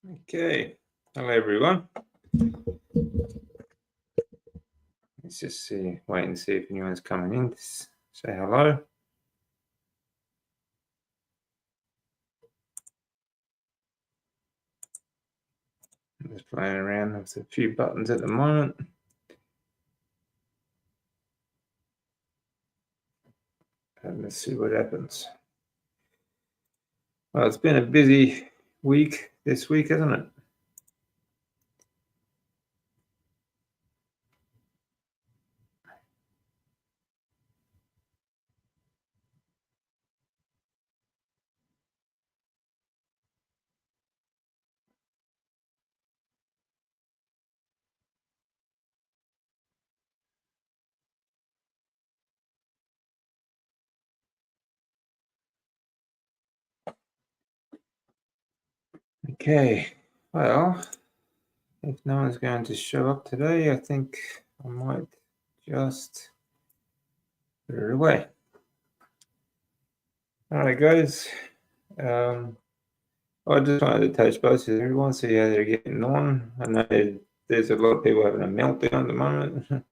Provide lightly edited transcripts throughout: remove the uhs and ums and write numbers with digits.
Okay, hello everyone. Let's just wait and see if anyone's coming in. Say hello. I'm just playing around with a few buttons at the moment. And let's see what happens. Well, it's been a busy week this week, hasn't it? Okay, well, if no one's going to show up today, I think I might just put it away. All right, guys. I just wanted to touch base with everyone, see how they're getting on. I know there's a lot of people having a meltdown at the moment.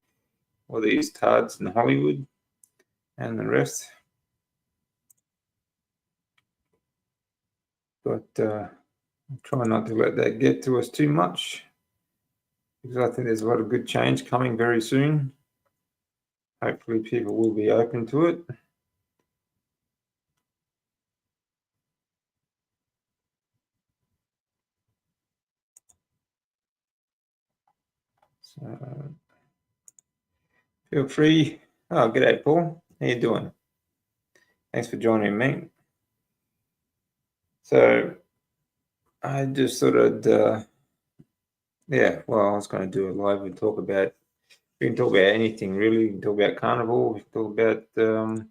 All these tards in Hollywood and the rest. But try not to let that get to us too much, because I think there's a lot of good change coming very soon. Hopefully people will be open to it. So feel free. Oh, g'day, Paul. How you doing? Thanks for joining me. So I just thought I'd, yeah, well, I was going to do a live and talk about, we can talk about anything really. We can talk about carnivore, we can talk about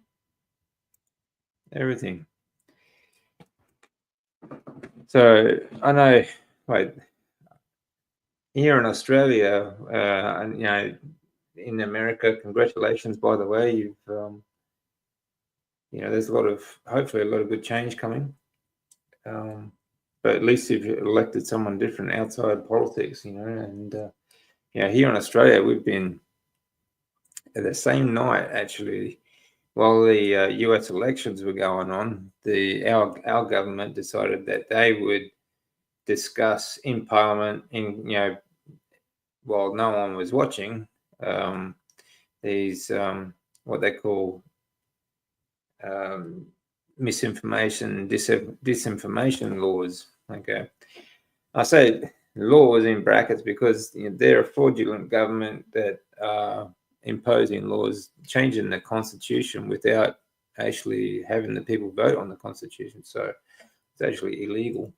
everything. So I know, like, here in Australia, and in America, congratulations, by the way. You've, there's hopefully a lot of good change coming. But at least you've elected someone different outside politics, and here in Australia, we've been at the same night, actually, while the US elections were going on, our government decided that they would discuss in Parliament, while no one was watching, these what they call misinformation, disinformation laws. Okay, I say laws in brackets because they're a fraudulent government that are imposing laws, changing the constitution without actually having the people vote on the constitution. So it's actually illegal.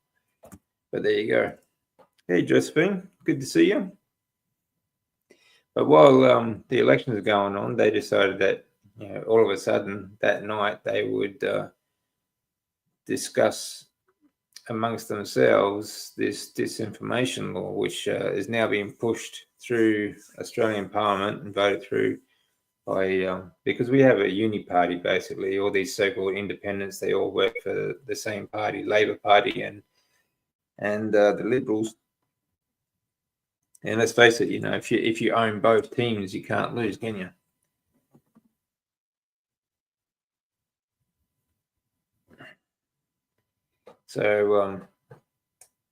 But there you go. Hey, Josephine, good to see you. But while the elections are going on, they decided that all of a sudden that night they would discuss amongst themselves this disinformation law, which is now being pushed through Australian Parliament and voted through by because we have a uni party basically. All these so-called independents, they all work for the same party, Labor Party and the Liberals. And let's face it, if you own both teams, you can't lose, can you? So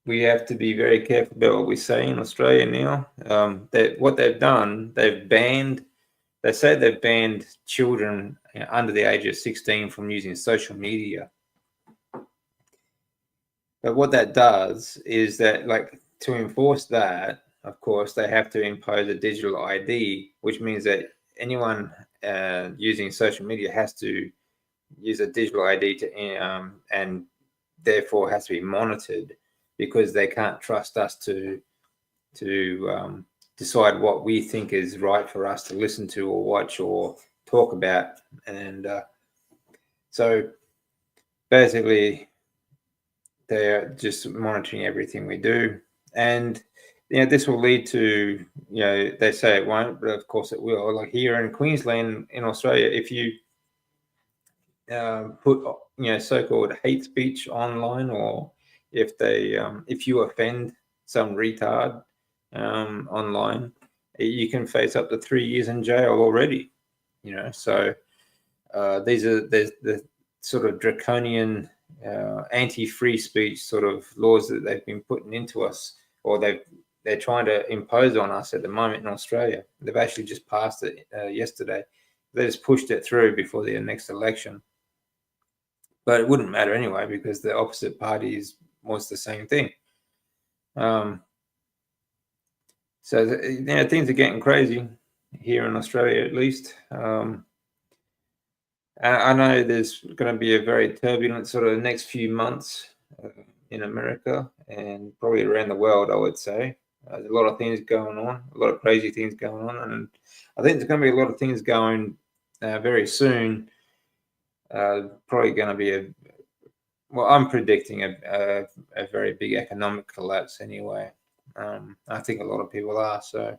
we have to be very careful about what we say in Australia now. What they've done, they say they've banned children under the age of 16 from using social media. But what that does is that, like, to enforce that, of course, they have to impose a digital ID, which means that anyone using social media has to use a digital ID and therefore has to be monitored, because they can't trust us to decide what we think is right for us to listen to or watch or talk about. And so basically they're just monitoring everything we do. And this will lead to, they say it won't, but of course it will. Like here in Queensland, in Australia, if you put so-called hate speech online, or if you offend some retard online, you can face up to 3 years in jail already. So these are the sort of draconian anti-free speech sort of laws that they've been putting into us, or they're trying to impose on us at the moment in Australia. They've actually just passed it yesterday. They just pushed it through before the next election. But it wouldn't matter anyway, because the opposite party wants the same thing. So things are getting crazy here in Australia, at least. I know there's going to be a very turbulent sort of next few months in America and probably around the world, I would say. There's a lot of things going on, a lot of crazy things going on. And I think there's going to be a lot of things going very soon. Probably going to be I'm predicting a very big economic collapse anyway. I think a lot of people are. So,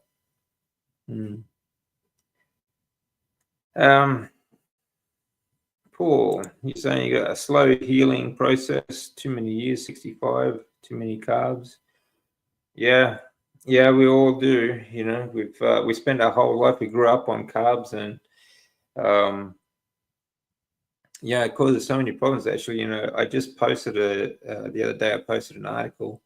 Paul, you're saying you got a slow healing process, too many years, 65, too many carbs. Yeah, we all do. We spend our whole life, we grew up on carbs, and it causes so many problems. Actually, I just posted the other day. I posted an article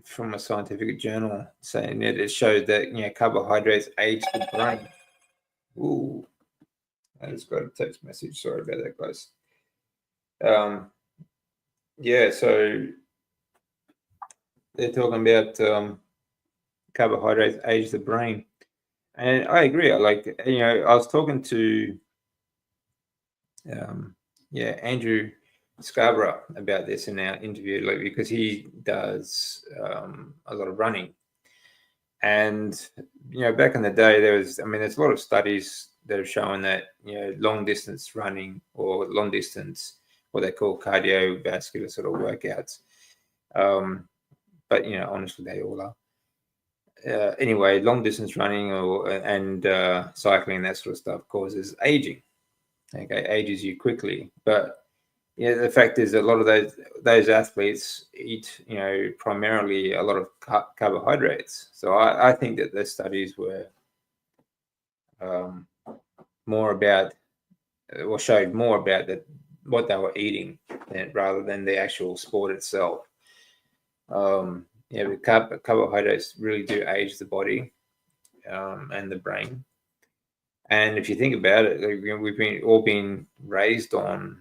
from a scientific journal saying that it showed that carbohydrates age the brain. Ooh. I just got a text message. Sorry about that, guys. So they're talking about carbohydrates age the brain, and I agree. I was talking to Andrew Scarborough about this in our interview, because he does a lot of running, and back in the day there's a lot of studies that are showing that long distance running or long distance, what they call cardiovascular sort of workouts, but honestly they all are. Anyway, long distance running and cycling, that sort of stuff, causes aging. Okay, ages you quickly. But the fact is, a lot of those athletes eat primarily a lot of carbohydrates. So I think that the studies were more about, or showed more about what they were eating rather than the actual sport itself. Carbohydrates really do age the body and the brain. And if you think about it, we've all been raised on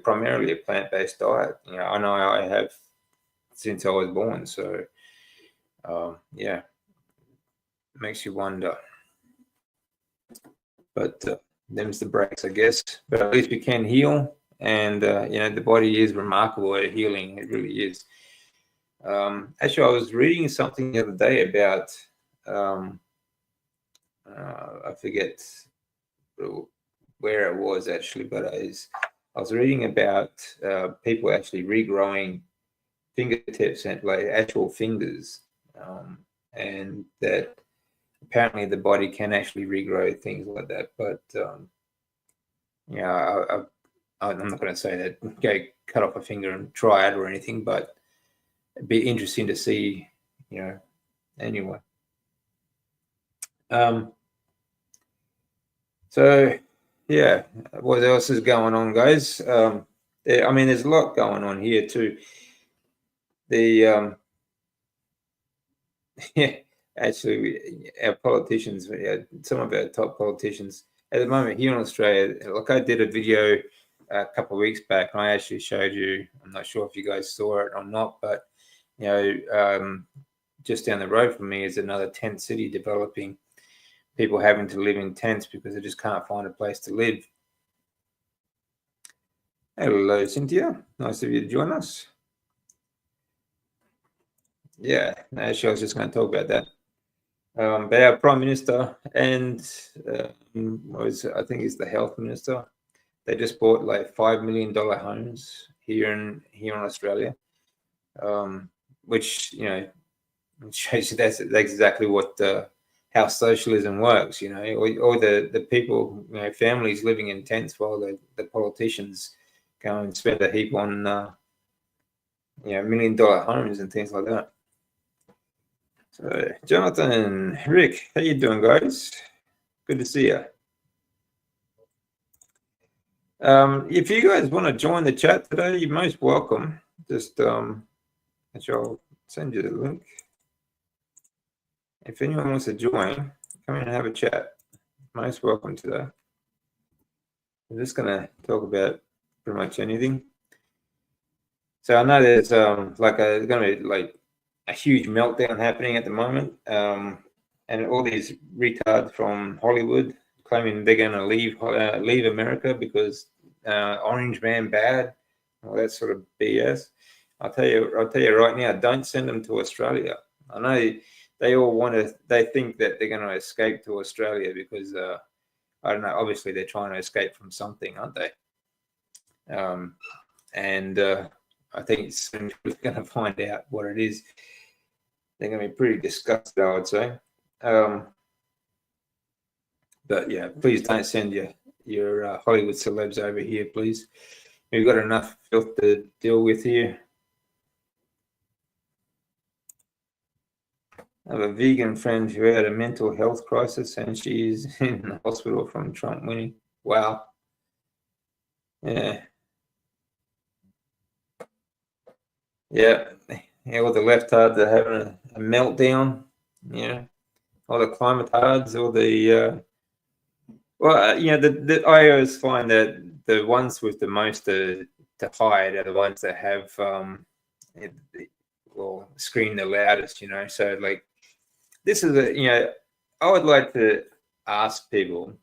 primarily a plant-based diet. I know I have since I was born. So, it makes you wonder. But them's the breaks, I guess. But at least we can heal, and the body is remarkable at healing. It really is. Actually, I was reading something the other day about I forget where it was actually, but I was reading about people actually regrowing fingertips and actual fingers, and that apparently the body can actually regrow things like that. But I'm not going to say that go cut off a finger and try it or anything, but it'd be interesting to see, anyway. So what else is going on, guys? There's a lot going on here too. Actually, our politicians, some of our top politicians at the moment here in Australia, I did a video a couple of weeks back, and I actually showed you. I'm not sure if you guys saw it or not, but just down the road from me is another tent city developing. People having to live in tents because they just can't find a place to live. Hello, Cynthia. Nice of you to join us. Yeah, actually, I was just going to talk about that. But our Prime Minister and I think he's the Health Minister. They just bought $5 million homes here in Australia, which shows you that's exactly what how socialism works. All the people, families living in tents while the politicians go and spend a heap on $1 million homes and things like that. So Jonathan, Rick, how you doing, guys? Good to see you. If you guys want to join the chat today, you're most welcome. Just I'll send you the link. If anyone wants to join, come in and have a chat. Most welcome to that. I'm just going to talk about pretty much anything. So I know there's going to be like a huge meltdown happening at the moment, and all these retards from Hollywood claiming they're going to leave America because Orange Man bad, all that sort of BS. I'll tell you right now, don't send them to Australia. I know they think that they're going to escape to Australia because I don't know, obviously they're trying to escape from something, aren't they? I think soon we're going to find out what it is. They're going to be pretty disgusted, I would say. But yeah, please don't send your Hollywood celebs over here, please. We've got enough filth to deal with here. I have a vegan friend who had a mental health crisis and she is in the hospital from Trump winning. Wow. Yeah. Yeah. All the leftards are having a meltdown. Yeah. All the climatards, all the I always find that the ones with the most to hide are the ones that have scream the loudest, So like, this is I would like to ask people,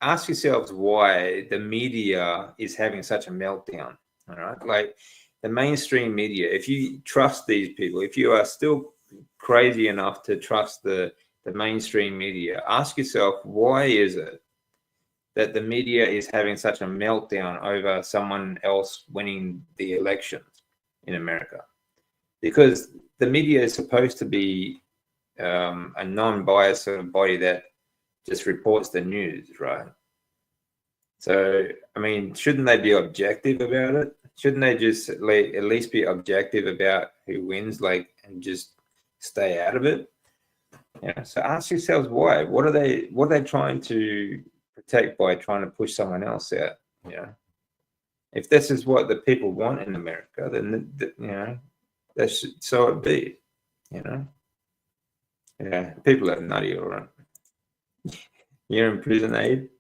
ask yourselves why the media is having such a meltdown. All right, like the mainstream media. If you trust these people, if you are still crazy enough to trust the mainstream media, ask yourself, why is it that the media is having such a meltdown over someone else winning the elections in America? Because the media is supposed to be a non-biased sort of body that just reports the news, right? So, I mean, shouldn't they be objective about it? Shouldn't they just at least be objective about who wins, and just stay out of it? Yeah. So ask yourselves why. What are they trying to protect by trying to push someone else out? If this is what the people want in America, then so it be. Yeah, people are nutty, all right. You're in prison, Aid.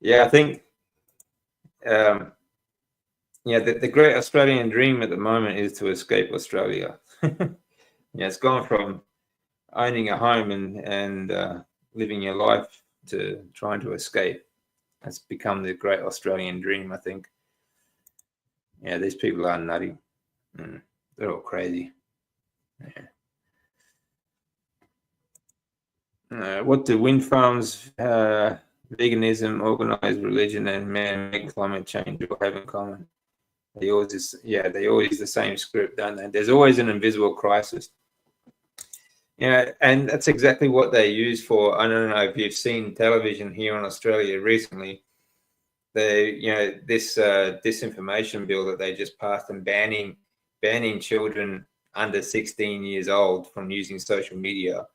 Yeah, I think the great Australian dream at the moment is to escape Australia. It's gone from owning a home and living your life to trying to escape. It's become the great Australian dream, I think. Yeah, these people are nutty. They're all crazy. Yeah. What do wind farms, veganism, organized religion, and man-made climate change all have in common? They always the same script, don't they? There's always an invisible crisis. And that's exactly what they use for. I don't know if you've seen television here in Australia recently. This disinformation bill that they just passed and banning children under 16 years old from using social media,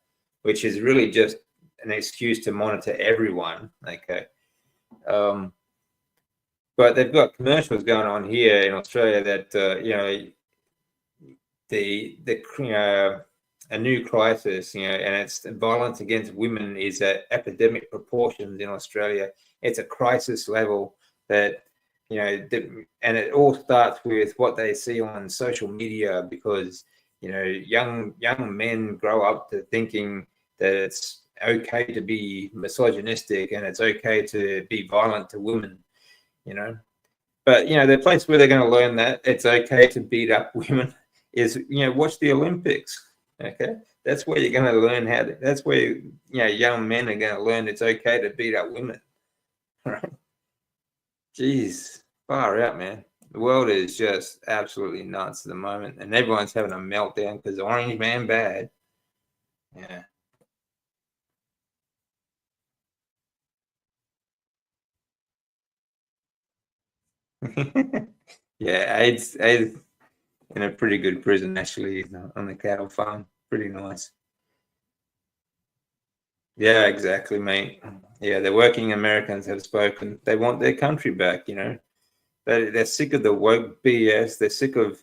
which is really just an excuse to monitor everyone. Okay. But they've got commercials going on here in Australia that a new crisis, and it's violence against women is at epidemic proportions in Australia. It's a crisis level that, and it all starts with what they see on social media, because, young men grow up to thinking that it's okay to be misogynistic and it's okay to be violent to women, But, the place where they're going to learn that it's okay to beat up women is, watch the Olympics. Okay, that's where you're going to learn that's where young men are going to learn it's okay to beat up women. Right? Jeez, far out, man. The world is just absolutely nuts at the moment, and everyone's having a meltdown because Orange Man bad. Yeah. Yeah, AIDS in a pretty good prison actually on the cattle farm. Pretty nice. Yeah, exactly, mate. Yeah, the working Americans have spoken. They want their country back, you know. They're sick of the woke BS. They're sick of,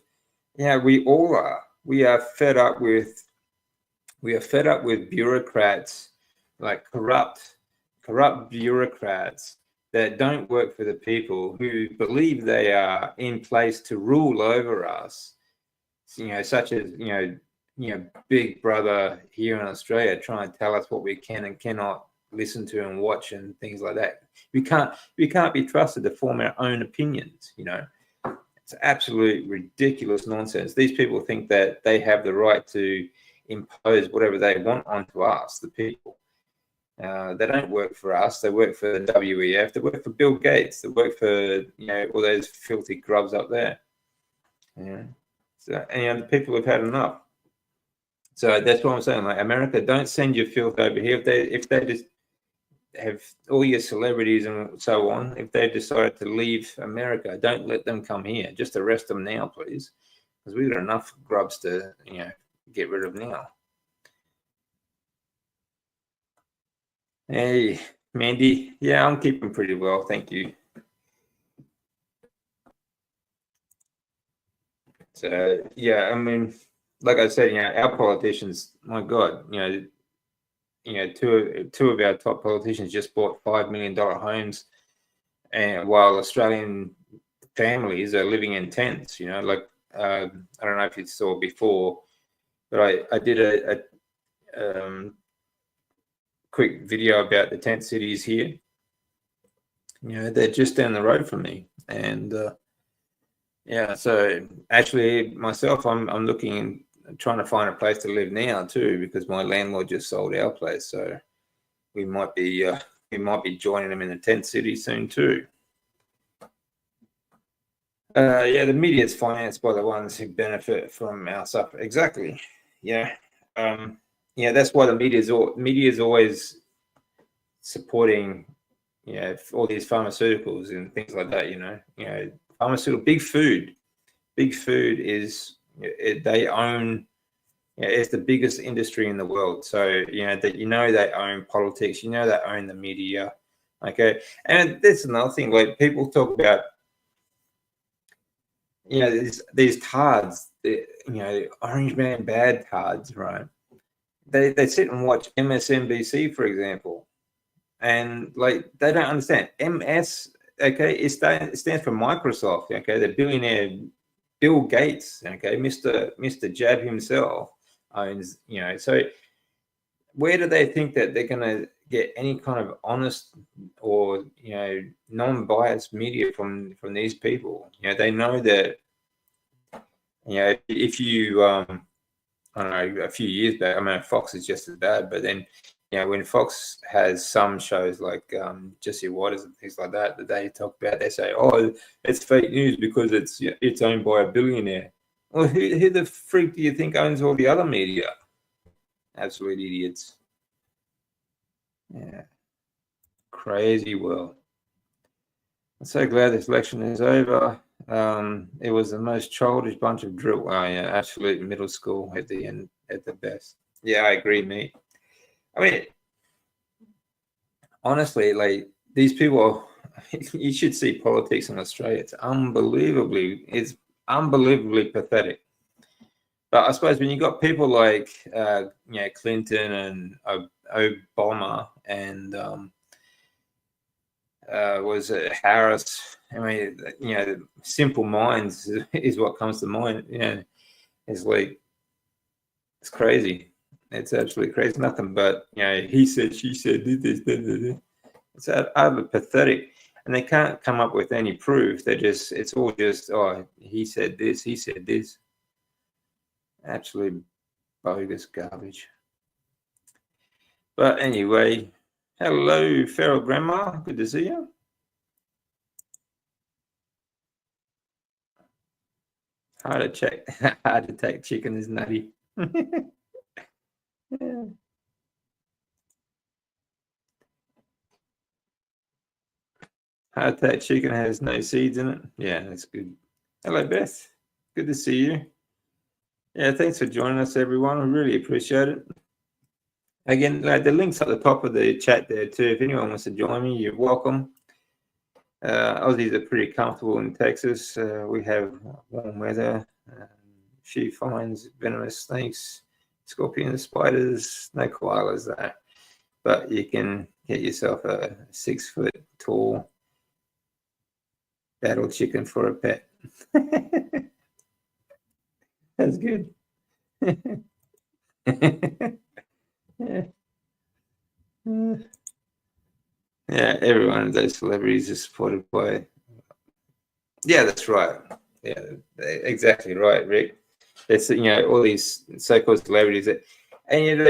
yeah, we all are. We are fed up with bureaucrats, like corrupt bureaucrats that don't work for the people, who believe they are in place to rule over us, such as, Big Brother here in Australia trying to tell us what we can and cannot listen to and watch and things like that. We can't be trusted to form our own opinions. It's absolute ridiculous nonsense. These people think that they have the right to impose whatever they want onto us, the people. They don't work for us. They work for the WEF. They work for Bill Gates. They work for all those filthy grubs up there. Yeah. So, and the people have had enough. So that's what I'm saying. Like, America, don't send your filth over here. If they just have all your celebrities and so on, if they decide to leave America, don't let them come here. Just arrest them now, please, because we've got enough grubs to get rid of now. Hey, Mandy. Yeah, I'm keeping pretty well, thank you. So yeah, I mean, like I said, our politicians, my God, two of our top politicians just bought $5 million homes, and while Australian families are living in tents. Like, I don't know if you saw before, but I did a quick video about the tent cities here. They're just down the road from me, and yeah. So actually, myself, I'm looking, trying to find a place to live now too, because my landlord just sold our place. So we might be joining them in the tent city soon too. Yeah, the media is financed by the ones who benefit from our suffering. Exactly. Yeah. That's why the media is always supporting, all these pharmaceuticals and things like that. Pharmaceutical, big food is, they own. It's the biggest industry in the world. So they own politics. They own the media. Okay, and that's another thing. Like, people talk about, these tards, Orange Man bad tards, right? They sit and watch MSNBC, for example, and like, they don't understand MS. Okay, it stands for Microsoft. Okay, the billionaire Bill Gates. Okay, Mr. Jab himself owns. So where do they think that they're going to get any kind of honest or non-biased media from these people? They know that if you I don't know, a few years back, I mean, Fox is just as bad, but then when Fox has some shows like Jesse Waters and things like that they talk about, they say, oh, it's fake news because it's owned by a billionaire. Well, who the freak do you think owns all the other media? Absolute idiots. Yeah. Crazy world. I'm so glad this election is over. It was the most childish bunch of drill. Oh, yeah, absolute middle school at the end, at the best. Yeah, I agree, mate. I mean, honestly, like, these people, you should see politics in Australia. It's unbelievably pathetic. But I suppose when you got people like, Clinton and Obama and was it Harris? I mean, simple minds is what comes to mind. It's like, it's crazy. It's absolutely crazy. Nothing but he said, she said, this. It's utterly pathetic, and they can't come up with any proof. It's all just, oh, he said this, he said this. Absolute bogus garbage. But anyway, hello, feral grandma. Good to see you. Hard to take chicken is nutty. Yeah. Heart attack chicken has no seeds in it. Yeah, that's good. Hello, Beth. Good to see you. Yeah, thanks for joining us, everyone. I really appreciate it. Again, the link's at the top of the chat there too. If anyone wants to join me, you're welcome. Aussies are pretty comfortable in Texas. We have warm weather. She finds venomous snakes, scorpions, spiders, no koalas though. But you can get yourself a 6 foot tall battle chicken for a pet. That's good. Yeah. Yeah, everyone of those celebrities is supported by. Yeah, that's right. Yeah, exactly right, Rick. It's all these so-called celebrities that, and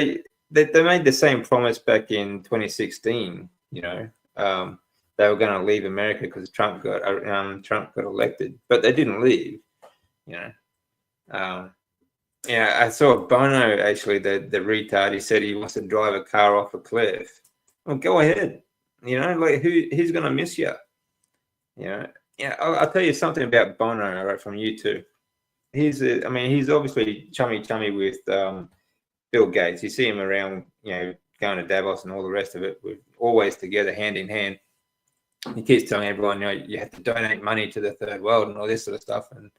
they made the same promise back in 2016. They were going to leave America because Trump got elected, but they didn't leave. I saw Bono actually, the retard. He said he wants to drive a car off a cliff. Well, go ahead. Who's going to miss you? I'll tell you something about Bono, right, from YouTube. He's obviously chummy with Bill Gates. You see him around, going to Davos and all the rest of it. We're always together, hand in hand. He keeps telling everyone, you have to donate money to the third world and all this sort of stuff, and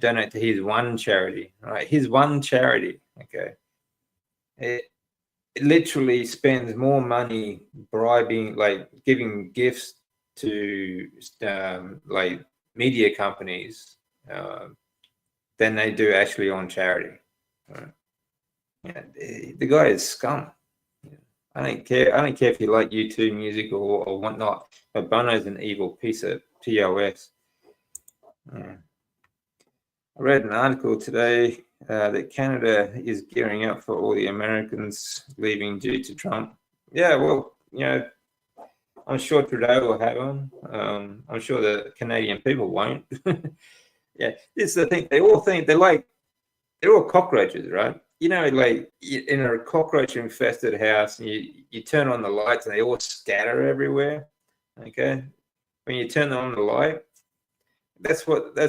donate to his one charity, right? His one charity, okay. It literally spends more money bribing, giving gifts to media companies than they do actually on charity. Right? The guy is scum. I don't care if you like YouTube music or whatnot, but Bono's an evil piece of POS. Yeah. I read an article today that Canada is gearing up for all the Americans leaving due to Trump. Yeah, well, I'm sure Trudeau will have them. I'm sure the Canadian people won't. Yeah, this is the thing. They all think they're all cockroaches, right? In a cockroach-infested house, and you turn on the lights and they all scatter everywhere. Okay, when you turn on the light, that's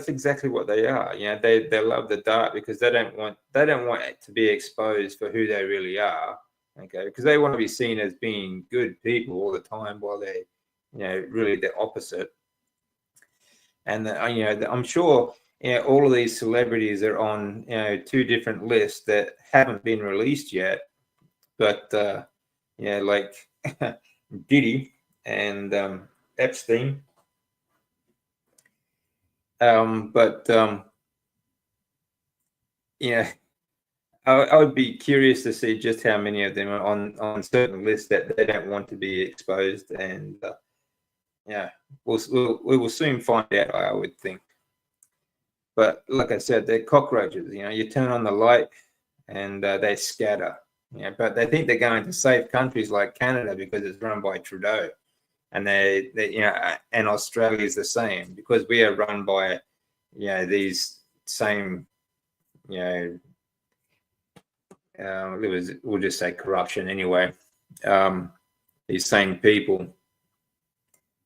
exactly what they are. They love the dark because they don't want it to be exposed for who they really are. Okay, because they want to be seen as being good people all the time, while they're really the opposite. And I'm sure all of these celebrities are on 2 different lists that haven't been released yet, but like Diddy and Epstein. I would be curious to see just how many of them are on certain lists that they don't want to be exposed, and we will soon find out, I would think. But like I said, they're cockroaches. You turn on the light and they scatter. But they think they're going to safe countries like Canada because it's run by Trudeau, and and Australia is the same because we are run by these same we'll just say corruption anyway. These same people,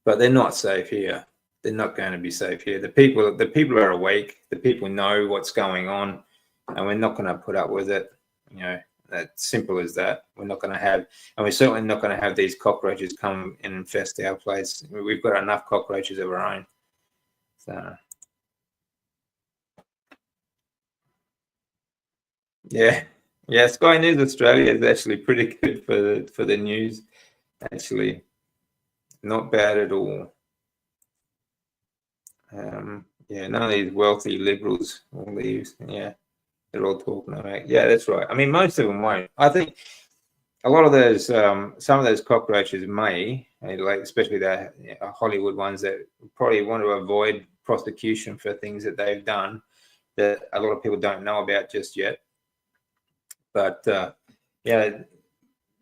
but they're not safe here. They're not going to be safe here. The people are awake. The people know what's going on, and we're not going to put up with it. That's simple as that. We're not going to have, and we're certainly not going to have these cockroaches come and infest our place. We've got enough cockroaches of our own. So, yeah. Sky News Australia is actually pretty good for the news. Actually, not bad at all. None of these wealthy liberals will leave. Yeah, they're all talking about. Yeah, that's right. I mean, most of them won't. I think a lot of those, some of those cockroaches may, especially the Hollywood ones that probably want to avoid prosecution for things that they've done that a lot of people don't know about just yet. But the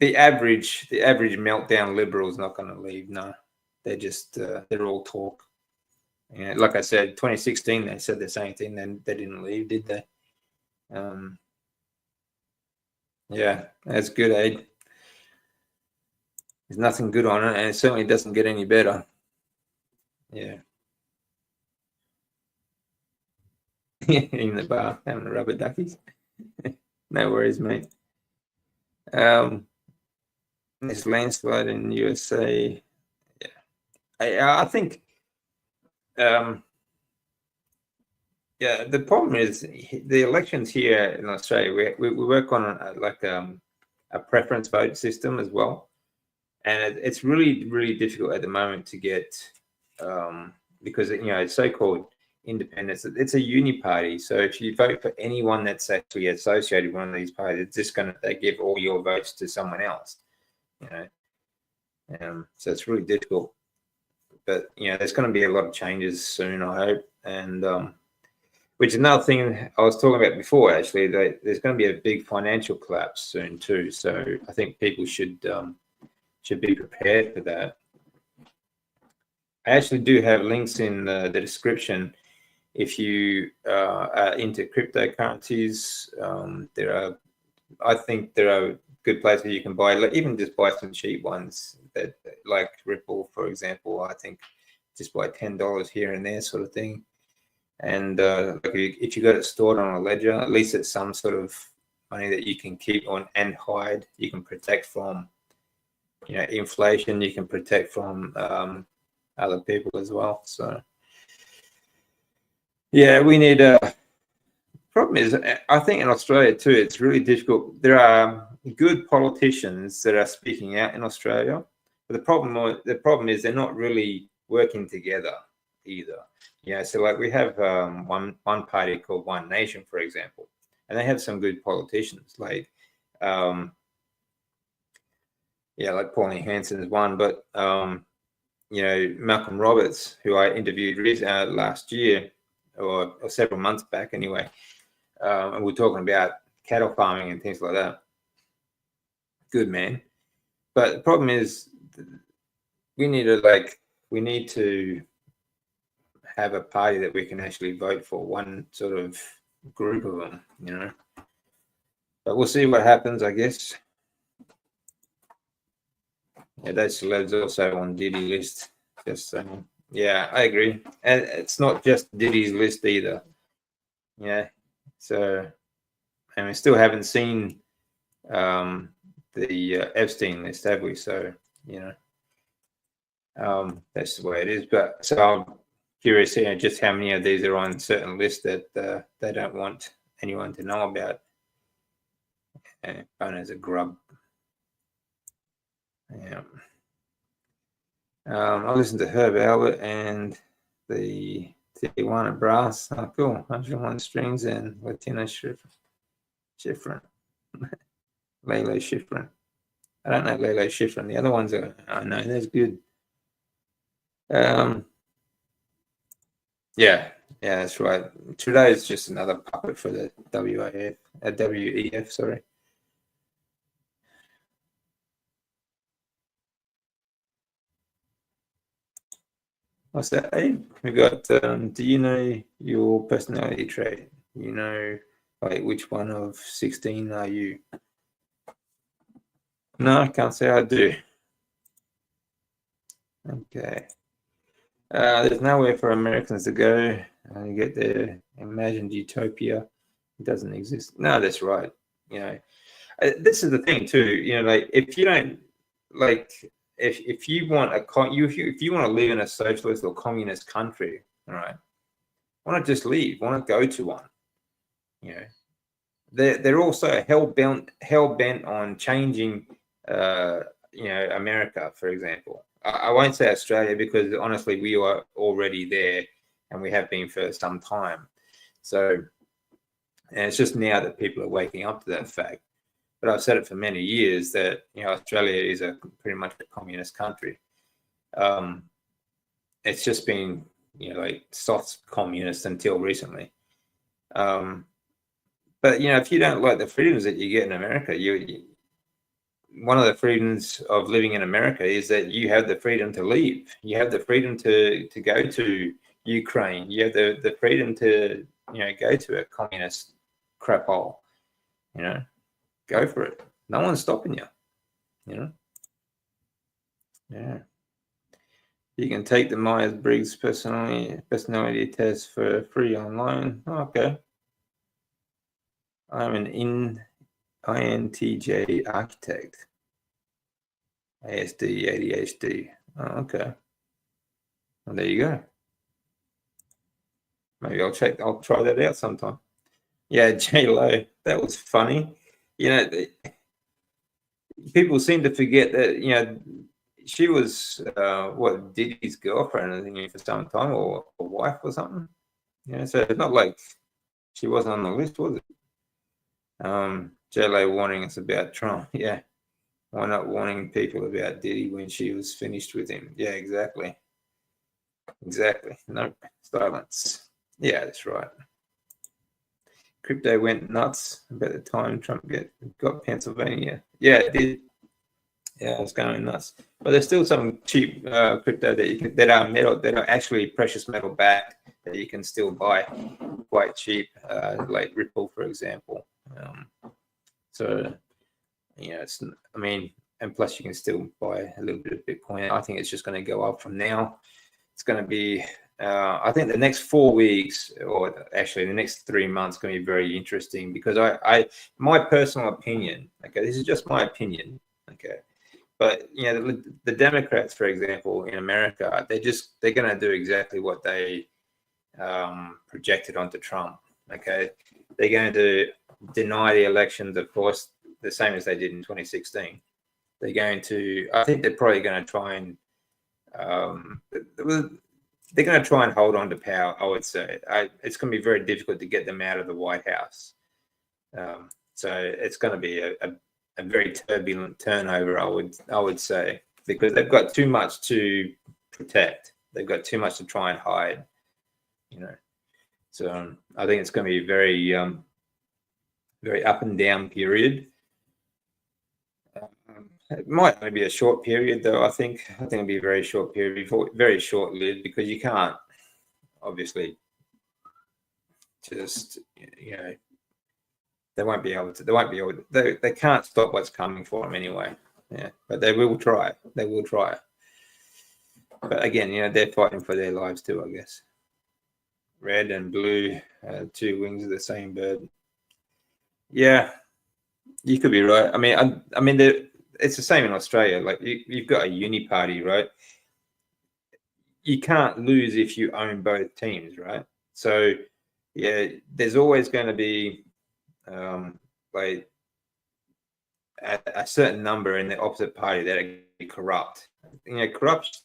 average meltdown liberal is not going to leave. No, they're just they're all talk. Like I said, 2016 they said the same thing. Then they didn't leave, did they? Yeah, that's good, Aid. There's nothing good on it, and it certainly doesn't get any better. Yeah. In the bar, having the rubber duckies. No worries, mate. This landslide in USA. Yeah, I think. Yeah, the problem is the elections here in Australia. We work on a preference vote system as well, and it's really difficult at the moment to get because it's so-called independence. It's a uni party, so if you vote for anyone that's actually associated with one of these parties, it's just they give all your votes to someone else. So it's really difficult. But there's going to be a lot of changes soon, I hope, and which is another thing I was talking about before. Actually, there's going to be a big financial collapse soon too. So I think people should be prepared for that. I actually do have links in the description. If you are into cryptocurrencies, I think there are good places you can buy, even just buy some cheap ones that, like Ripple, for example. I think just buy $10 here and there, sort of thing. And if you got it stored on a ledger, at least it's some sort of money that you can keep on and hide. You can protect from, inflation. You can protect from other people as well. So, yeah, we need a. Problem is, I think in Australia too, it's really difficult. There are good politicians that are speaking out in Australia, but the problem is they're not really working together either. So like we have one party called One Nation, for example, and they have some good politicians like like Pauline Hanson is one, but Malcolm Roberts, who I interviewed last year or several months back anyway. And we're talking about cattle farming and things like that. Good man. But the problem is we need to have a party that we can actually vote for, one sort of group of them, But we'll see what happens, I guess. Yeah, those celebs also on Diddy list. Just saying. Yeah, I agree. And it's not just Diddy's list either. Yeah. So, and we still haven't seen the Epstein list, have we? So, that's the way it is. But so I'm curious, just how many of these are on certain lists that they don't want anyone to know about. Phone as a grub. Yeah. I listened to Herb Albert and the Tijuana Brass. Oh, cool. 101 strings and Latino Schifrin. Lele Schifrin. I don't know Lele Schifrin. The other ones I know. That's good. Yeah, that's right. Today is just another puppet for the WEF, sorry. What's that, Abe? We got, do you know your personality trait? Like which one of 16 are you? No, I can't say I do. Okay. There's nowhere for Americans to go. You get their imagined utopia. It doesn't exist. No, that's right. This is the thing too. Like if you don't like, if you want if you want to live in a socialist or communist country, all right, why not just leave? Why not go to one? They're also hell bent on changing. America, for example. I won't say Australia because honestly, we are already there and we have been for some time. So, and it's just now that people are waking up to that fact. But I've said it for many years that, Australia is pretty much a communist country. It's just been, like soft communist until recently. But, if you don't like the freedoms that you get in America, one of the freedoms of living in America is that you have the freedom to leave. You have the freedom to go to Ukraine. You have the freedom to, go to a communist crap hole. Go for it. No one's stopping you. Yeah. You can take the Myers-Briggs personality test for free online. Okay. I'm an INTJ architect. ASD, ADHD. Oh, okay. Well, there you go. Maybe I'll try that out sometime. Yeah, J-Lo. That was funny. You know, people seem to forget that, she was what, Diddy's girlfriend, I think, for some time, or a wife or something. So it's not like she wasn't on the list, was it? J-Lo warning us about Trump. Yeah. Why not warning people about Diddy when she was finished with him? Yeah, exactly. Exactly. No silence. Yeah, that's right. Crypto went nuts about the time Trump got Pennsylvania. Yeah, it did. Yeah, it's going nuts. But there's still some cheap crypto that are metal, that are actually precious metal backed, that you can still buy quite cheap, like Ripple, for example. So it's, I mean, and plus you can still buy a little bit of Bitcoin. I think it's just going to go up from now. It's going to be, I think the next 4 weeks, or actually the next 3 months, going to be very interesting, because my personal opinion, okay, this is just my opinion, okay, but the Democrats, for example, in America, they're going to do exactly what they projected onto Trump. Okay, they're going to deny the elections, of course, the same as they did in 2016. They're going to, I think they're probably going to try and they're going to try and hold on to power, I would say. It's going to be very difficult to get them out of the White House. So it's going to be a very turbulent turnover, I would say, because they've got too much to protect. They've got too much to try and hide, So I think it's going to be a very, very up and down period. It might only be a short period, though. I think it'll be a very short period, very short-lived, because you can't obviously just they won't be able to. They can't stop what's coming for them anyway. Yeah, but they will try. They will try. But again, they're fighting for their lives too, I guess. Red and blue, two wings of the same bird. Yeah, you could be right. I mean, it's the same in Australia. Like you've got a uni party, right? You can't lose if you own both teams, right? So yeah, there's always going to be like a certain number in the opposite party that are corrupt. Corruption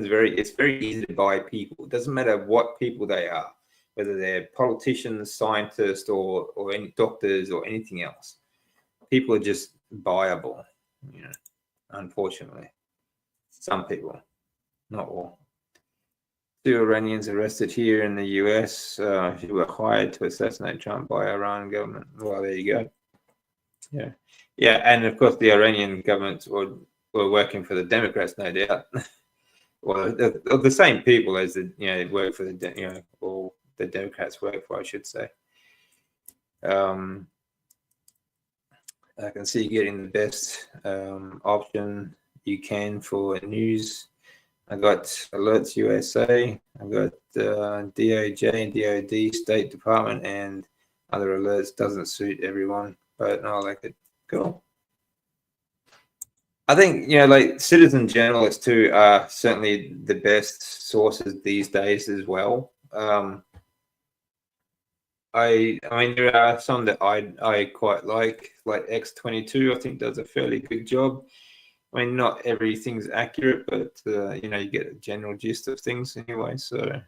is it's very easy to buy people. It doesn't matter what people they are, whether they're politicians, scientists, or any doctors or anything else. People are just buyable, unfortunately. Some people, not all. 2 Iranians arrested here in the US who were hired to assassinate Trump by Iran government. Well, there you go. Yeah. Yeah, and of course the Iranian government were working for the Democrats, no doubt. Well, the same people as work for or the Democrats work for, I should say. I can see you getting the best option you can for news. I got Alerts USA. I got DOJ and DOD, State Department, and other alerts. Doesn't suit everyone, but I like it. Cool. I think like citizen journalists too are certainly the best sources these days as well. I mean, there are some that I quite like X22. I think does a fairly good job. I mean, not everything's accurate, but you get a general gist of things anyway. So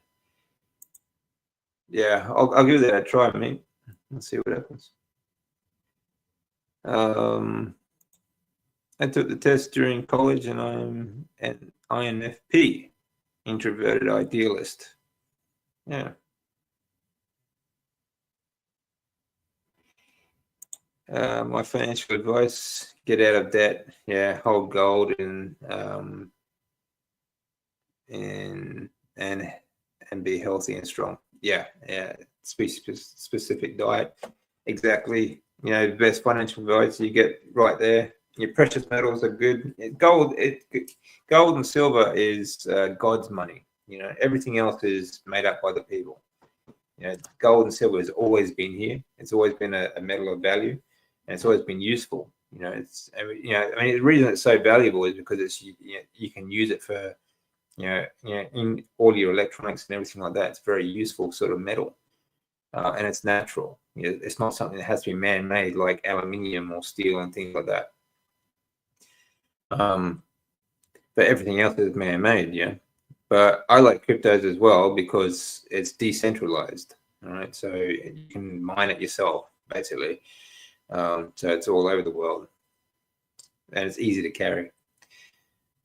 yeah, I'll give that a try, mate. Let's see what happens. I took the test during college, and I'm an INFP, introverted idealist. Yeah. My financial advice: get out of debt. Yeah, hold gold and be healthy and strong. Yeah. Specific diet. Exactly. The best financial advice you get right there. Your precious metals are good. Gold and silver is God's money. Everything else is made up by the people. Gold and silver has always been here. It's always been a metal of value, and it's always been useful. The reason it's so valuable is because you can use it for, in all your electronics and everything like that. It's very useful sort of metal, and it's natural. It's not something that has to be man-made like aluminium or steel and things like that. But everything else is man-made, yeah. But I like cryptos as well because it's decentralized, all right? So you can mine it yourself, basically. So it's all over the world, and it's easy to carry.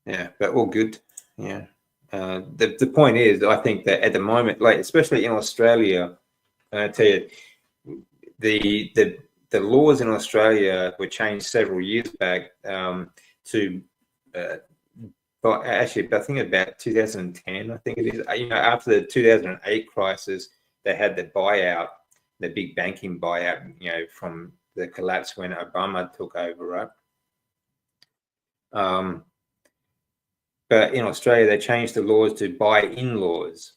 Yeah, but all good. Yeah. The point is, I think that at the moment, like especially in Australia, I tell you, the laws in Australia were changed several years back to. But actually, I think about 2010, I think it is. After the 2008 crisis, they had the buyout, the big banking buyout, from the collapse when Obama took over, right? But in Australia, they changed the laws to buy-in laws.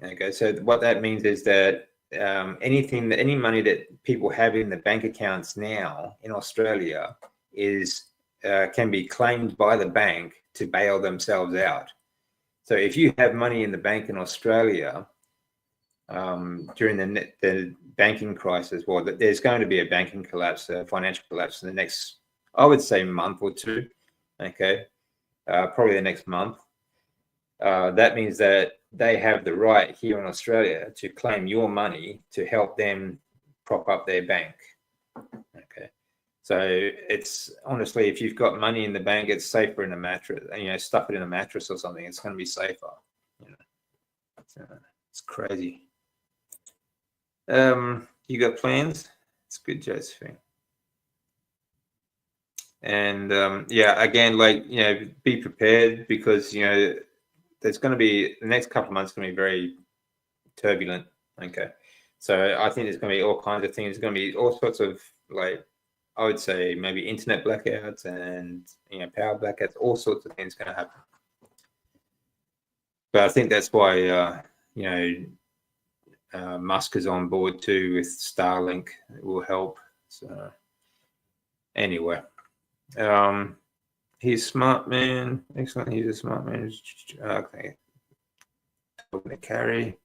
Okay, so what that means is that any money that people have in the bank accounts now in Australia can be claimed by the bank to bail themselves out. So if you have money in the bank in Australia during the banking crisis, well, there's going to be a banking collapse, a financial collapse in the next, I would say, month or two. Okay, probably the next month. That means that they have the right here in Australia to claim your money to help them prop up their bank. Okay. So it's honestly, if you've got money in the bank, it's safer in a mattress. Stuff it in a mattress or something. It's going to be safer. It's crazy. You got plans? It's good, Josephine. And yeah, again, be prepared because there's going to be the next couple of months going to be very turbulent. Okay, so I think there's going to be all kinds of things. There's going to be all sorts of I would say maybe internet blackouts and power blackouts, all sorts of things going to happen. But I think that's why Musk is on board too with Starlink. It will help. So anyway, he's smart man. Excellent. He's a smart man. Okay. Talking to carry.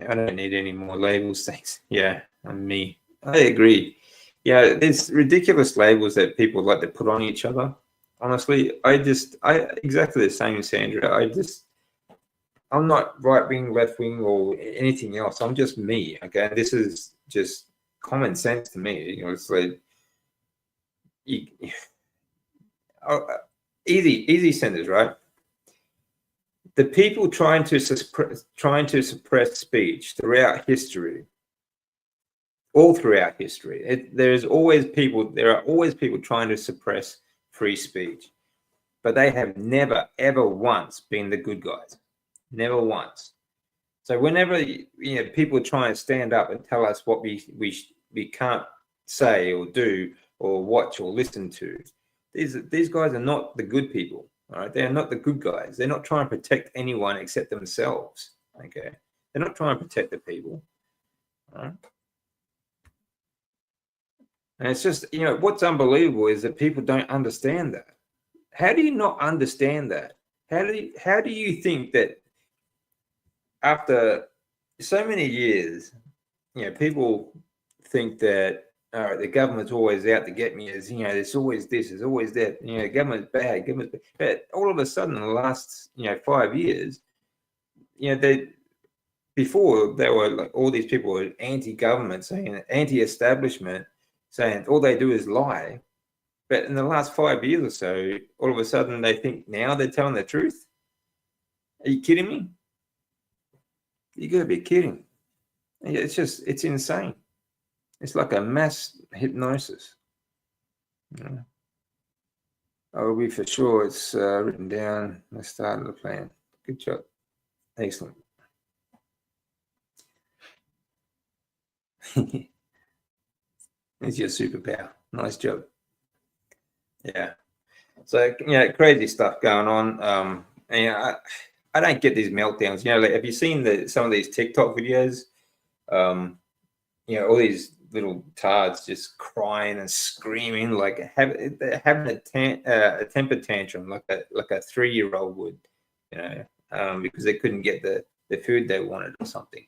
I don't need any more labels. Thanks. Yeah, I'm me. I agree. Yeah, there's ridiculous labels that people like to put on each other. Honestly, I exactly the same, Sandra. I'm not right wing, left wing, or anything else. I'm just me. Okay, this is just common sense to me. It's like easy sentence, right? The people trying to suppress speech throughout history. All throughout history, there are always people trying to suppress free speech, but they have never, ever once been the good guys. Never once. So whenever people try and stand up and tell us what we can't say or do or watch or listen to, these guys are not the good people. All right, they are not the good guys. They're not trying to protect anyone except themselves. Okay, they're not trying to protect the people. All right. And it's just, what's unbelievable is that people don't understand that. How do you not understand that? How do you think that after so many years, people think that the government's always out to get me, there's always this, there's always that, the government's bad, but all of a sudden in the last 5 years, before there were like all these people were anti-government, saying anti-establishment, saying all they do is lie. But in the last 5 years or so, all of a sudden they think now they're telling the truth. Are you kidding me? You gotta be kidding. It's insane. It's like a mass hypnosis. Oh, we for sure. It's written down. The start of the plan. Good job. Excellent. It's your superpower. Nice job. Yeah. So, crazy stuff going on. And I don't get these meltdowns. Like, have you seen some of these TikTok videos? All these little tards just crying and screaming, like having a temper tantrum, like a 3-year-old would, because they couldn't get the food they wanted or something.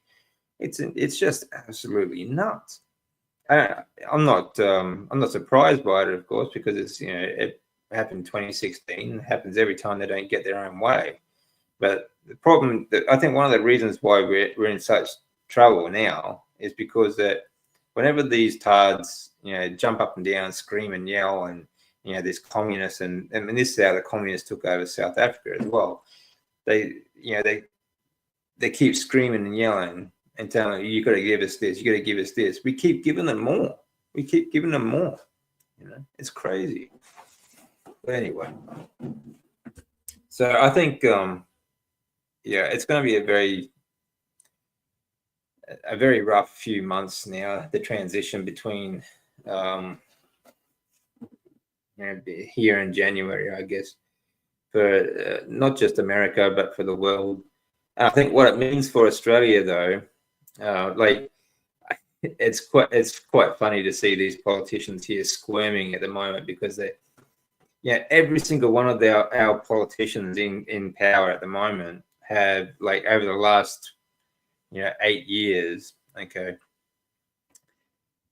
It's just absolutely nuts. I'm not surprised by it, of course, because it happened in 2016. It happens every time they don't get their own way. But the problem, I think, one of the reasons why we're in such trouble now is because that whenever these tards, jump up and down, scream and yell, and this communists, and this is how the communists took over South Africa as well. They keep screaming and yelling and telling you got to give us this, you got to give us this. We keep giving them more. It's crazy. But anyway, so I think it's going to be a very rough few months now, the transition between here in January, I guess, for not just America but for the world. I think what it means for Australia, though, it's quite funny to see these politicians here squirming at the moment, because every single one of our politicians in power at the moment have, like, over the last 8 years,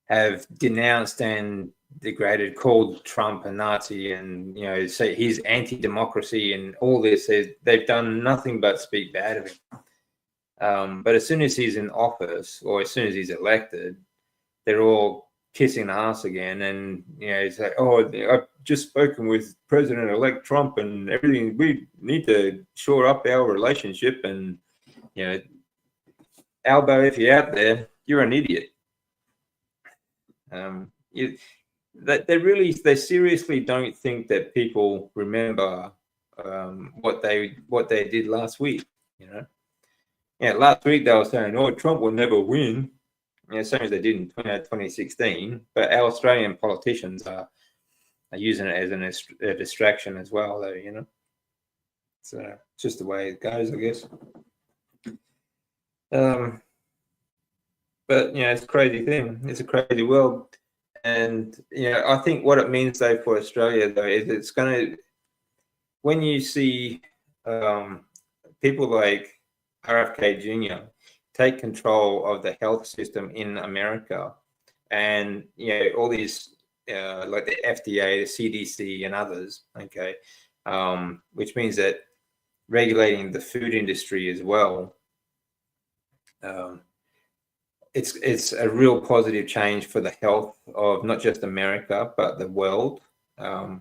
have denounced and degraded, called Trump a Nazi, and say he's anti-democracy and all this. They've done nothing but speak bad of him. But as soon as he's in office, or as soon as he's elected, they're all kissing ass again, and he's like, "Oh, I've just spoken with President-elect Trump, and everything. We need to shore up our relationship, and Albo, if you're out there, you're an idiot." They seriously don't think that people remember what they did last week. Last week they were saying, "Oh, Trump will never win," same as they did in 2016. But our Australian politicians are using it as a distraction as well, though. So it's just the way it goes, I guess. But it's a crazy thing. It's a crazy world. And I think what it means, though, for Australia, though, is it's going to, when you see people like RFK Jr. take control of the health system in America, and all these like the FDA, the CDC, and others, which means that regulating the food industry as well. It's a real positive change for the health of not just America but the world. I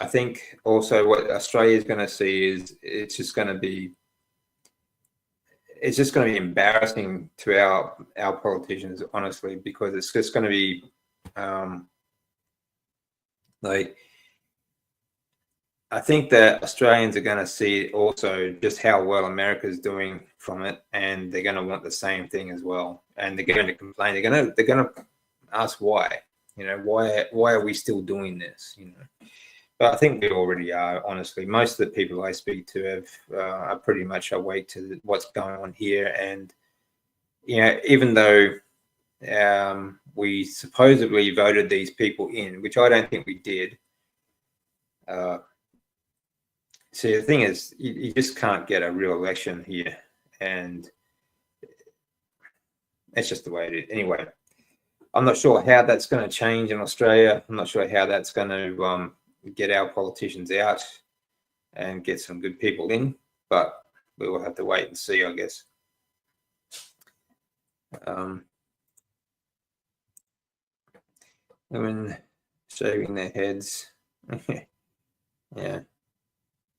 think also what Australia is going to see is it's just going to be embarrassing to our politicians, honestly, because it's just going to be I think that Australians are going to see also just how well America is doing from it, and they're going to want the same thing as well. And they're going to complain. They're going to ask why. Why are we still doing this? But I think we already are. Honestly, most of the people I speak to are pretty much awake to what's going on here. And even though we supposedly voted these people in, which I don't think we did. See, the thing is, you just can't get a real election here, and it's just the way it is. Anyway, I'm not sure how that's going to change in Australia. I'm not sure how that's going to get our politicians out and get some good people in, but we will have to wait and see, I guess. Women shaving their heads.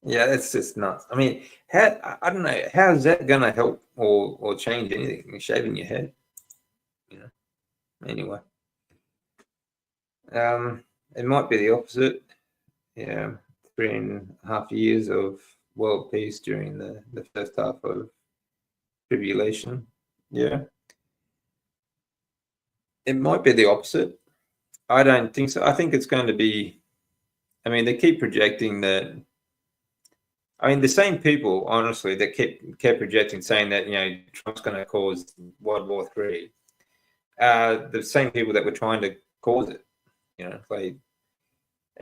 Yeah, that's just nuts. I mean, I don't know, how is that going to help or change anything? Shaving your head, Anyway, it might be the opposite. 3.5 years of world peace during the first half of tribulation. Yeah, it might be the opposite. I don't think so. I think it's going to be, I mean, they keep projecting that. I mean, the same people, honestly, that kept projecting, saying that, you know, Trump's going to cause World War III, the same people that were trying to cause it. You know, like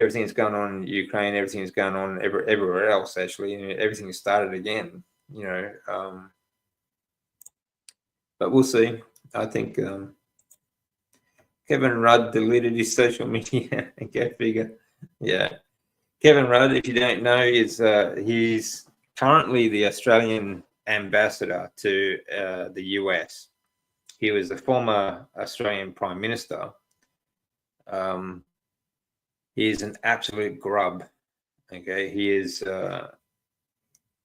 everything that's going on in Ukraine, everything that's going on everywhere else, actually, you know, everything started again. You know, but we'll see. I think Kevin Rudd deleted his social media. Go figure. Yeah. Kevin Rudd, if you don't know, is he's currently the Australian ambassador to the US. He was the former Australian Prime Minister. He is an absolute grub. Okay, he is.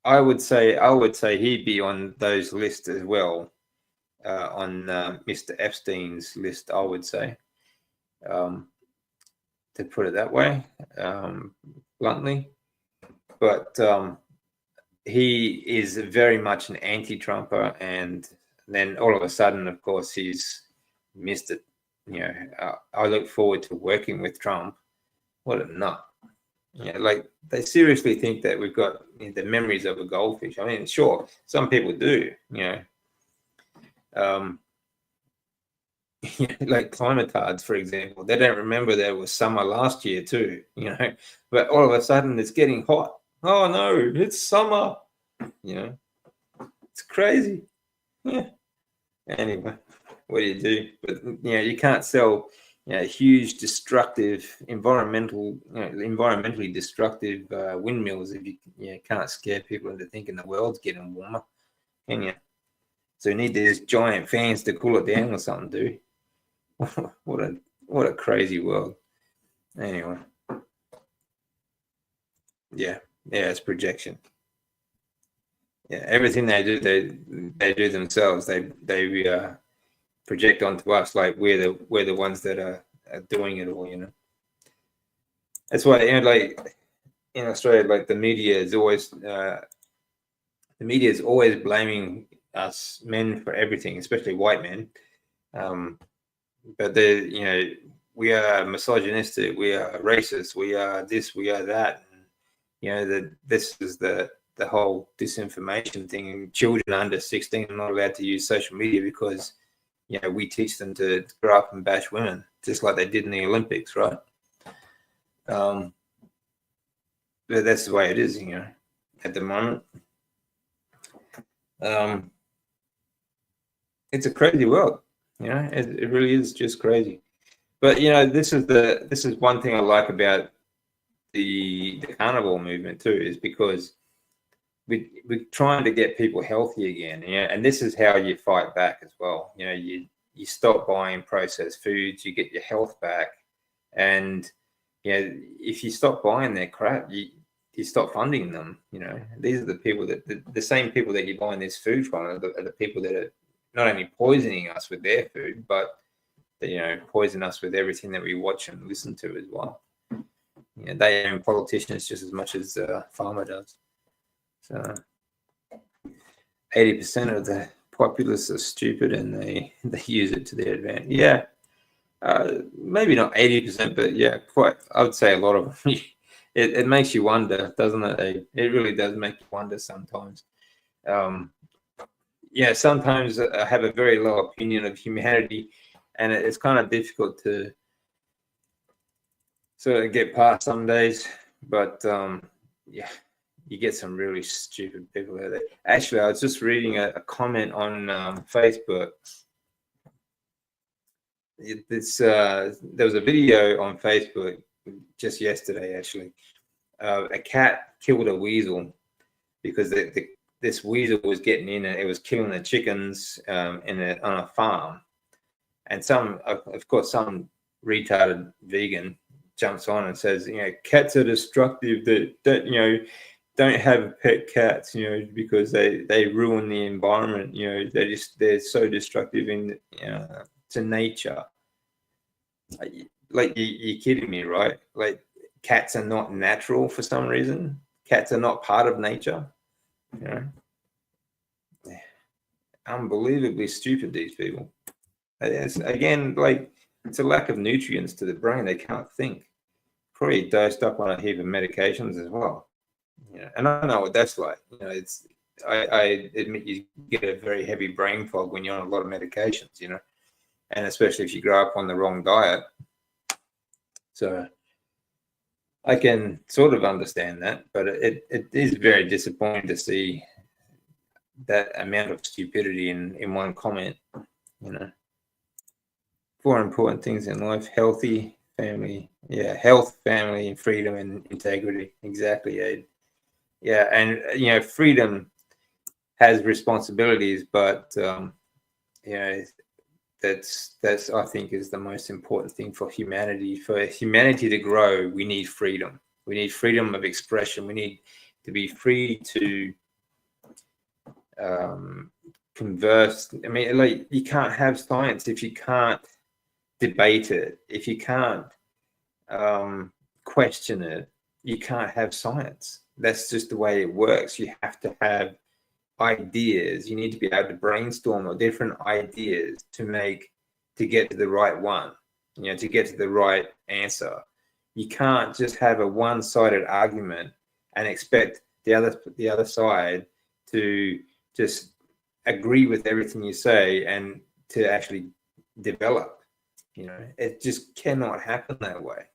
I would say he'd be on those lists as well, on Mr. Epstein's list. I would say, to put it that way, bluntly. But he is very much an anti-Trumper, and then all of a sudden, of course, he's missed it. You know, I look forward to working with Trump. What a nut! Yeah, like they seriously think that we've got the memories of a goldfish. I mean, sure, some people do. You know, like climatards, for example, they don't remember there was summer last year too. You know, but all of a sudden it's getting hot. Oh no, it's summer. You know, it's crazy. Yeah. Anyway, what do you do? But you know, you can't sell, you know, huge, destructive, environmentally destructive windmills if you can't scare people into thinking the world's getting warmer, can you? So you need these giant fans to cool it down or something, dude. what a crazy world. Anyway, yeah, it's projection. Yeah, everything they do, they do themselves. They project onto us like we're the ones that are doing it all. You know, that's why, you know, like in Australia, like the media is always blaming us men for everything, especially white men. But they, you know, we are misogynistic, we are racist, we are this, we are that. And, you know, this is the whole disinformation thing. And children under 16 are not allowed to use social media because, you know, we teach them to grow up and bash women, just like they did in the Olympics, right? But that's the way it is, you know, at the moment. It's a crazy world, you know. It really is just crazy. But you know, this is one thing I like about the carnivore movement too, is because we're trying to get people healthy again, you know, and this is how you fight back as well. You know, you stop buying processed foods, you get your health back, and you know, if you stop buying their crap, you stop funding them. You know, these are the people that the same people that you're buying this food from are the people that are not only poisoning us with their food, but they, you know, poison us with everything that we watch and listen to as well. You know, they own politicians just as much as Pharma does. So 80% of the populace are stupid, and they use it to their advantage. Yeah, maybe not 80%, but yeah, quite. I would say a lot of them. It makes you wonder, doesn't it? It really does make you wonder sometimes. Yeah, sometimes I have a very low opinion of humanity, and it's kind of difficult to sort of get past some days. But yeah, you get some really stupid people out there. Actually, I was just reading a comment on Facebook. There was a video on Facebook just yesterday, actually. A cat killed a weasel because this weasel was getting in and it was killing the chickens on a farm. And some retarded vegan jumps on and says, you know, cats are destructive. That don't have pet cats, you know, because they ruin the environment. You know, they're so destructive to nature. Like you're kidding me, right? Like cats are not natural for some reason. Cats are not part of nature. You know, unbelievably stupid, these people. Again, like it's a lack of nutrients to the brain. They can't think. Probably dosed up on a heap of medications as well. And I know what that's like. It's I admit you get a very heavy brain fog when you're on a lot of medications. And especially if you grow up on the wrong diet. So I can sort of understand that, but it is very disappointing to see that amount of stupidity in one comment. 4 important things in life: healthy family, health, family, freedom, and integrity. Exactly, Ed. Yeah, and freedom has responsibilities, but that's I think is the most important thing for humanity. For humanity to grow, we need freedom. We need freedom of expression. We need to be free to converse. I mean, like, you can't have science if you can't debate it. If you can't question it, you can't have science. That's just the way it works. You have to have ideas. You need to be able to brainstorm on different ideas to get to the right one, to get to the right answer. You can't just have a one-sided argument and expect the other side to just agree with everything you say and to actually develop. It just cannot happen that way.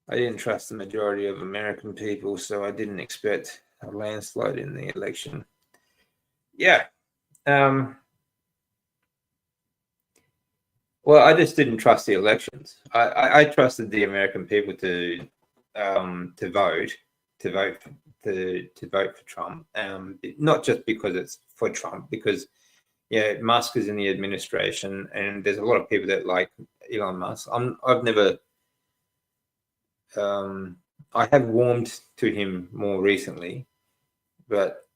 I didn't trust the majority of American people, so I didn't expect a landslide in the election. Yeah. Well, I just didn't trust the elections. I trusted the American people to vote for Trump. Not just because it's for Trump, because Musk is in the administration, and there's a lot of people that like Elon Musk. I have warmed to him more recently, but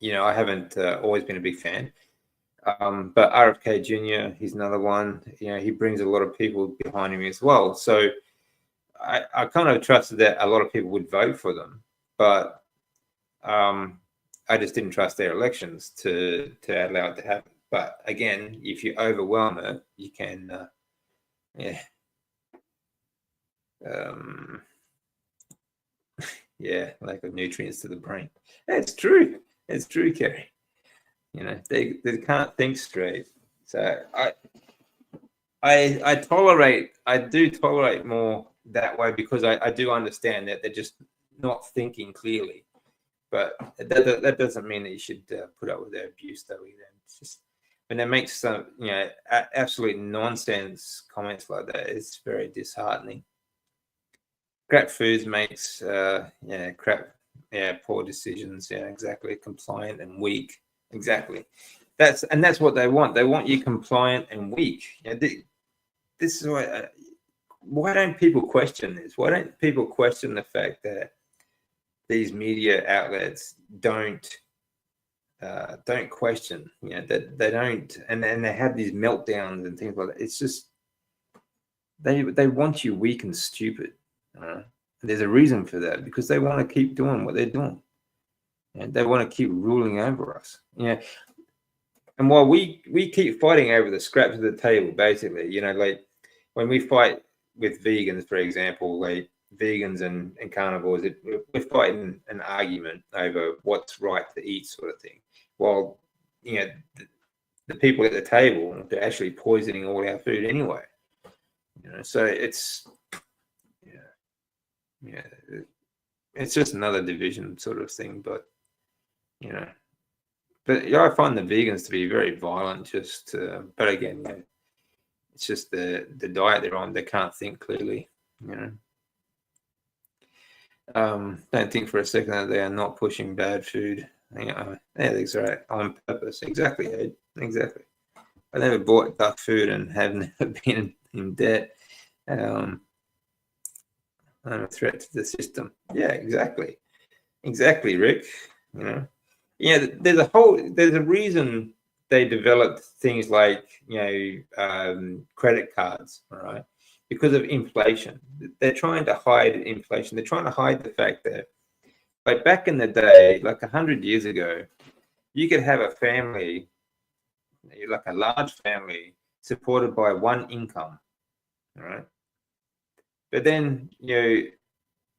I haven't always been a big fan. But RFK Jr., he's another one. He brings a lot of people behind him as well. So I kind of trusted that a lot of people would vote for them, but I just didn't trust their elections to allow it to happen. But again, if you overwhelm it, you can, lack of nutrients to the brain. It's true. It's true, Kerry. They can't think straight. So I do tolerate more that way, because I do understand that they're just not thinking clearly. But that doesn't mean that you should put up with their abuse, though, either. It's just when they make some absolute nonsense comments like that, it's very disheartening. Crap foods makes poor decisions. Yeah, exactly. Compliant and weak. Exactly. That's what they want. They want you compliant and weak. This is why don't people question this? Why don't people question the fact that these media outlets don't question? That they don't, and they have these meltdowns and things like that. It's just they want you weak and stupid. There's a reason for that, because they want to keep doing what they're doing. They want to keep ruling over us. And while we keep fighting over the scraps of the table, basically, like when we fight with vegans, for example, like vegans and carnivores, we're fighting an argument over what's right to eat, sort of thing. While the people at the table, they're actually poisoning all our food anyway. So it's it's just another division sort of thing. But I find the vegans to be very violent. But again, it's just the diet they're on. They can't think clearly. Don't think for a second that they are not pushing bad food. That's right, on purpose. Exactly, Ed. Exactly. I never bought duck food and have never been in debt. I'm a threat to the system. Yeah, exactly. Exactly, Rick. There's a reason they developed things like credit cards, all right? Because of inflation. They're trying to hide inflation. They're trying to hide the fact that, like, back in the day, like 100 years ago, you could have a family like a large family supported by one income, all right? But then,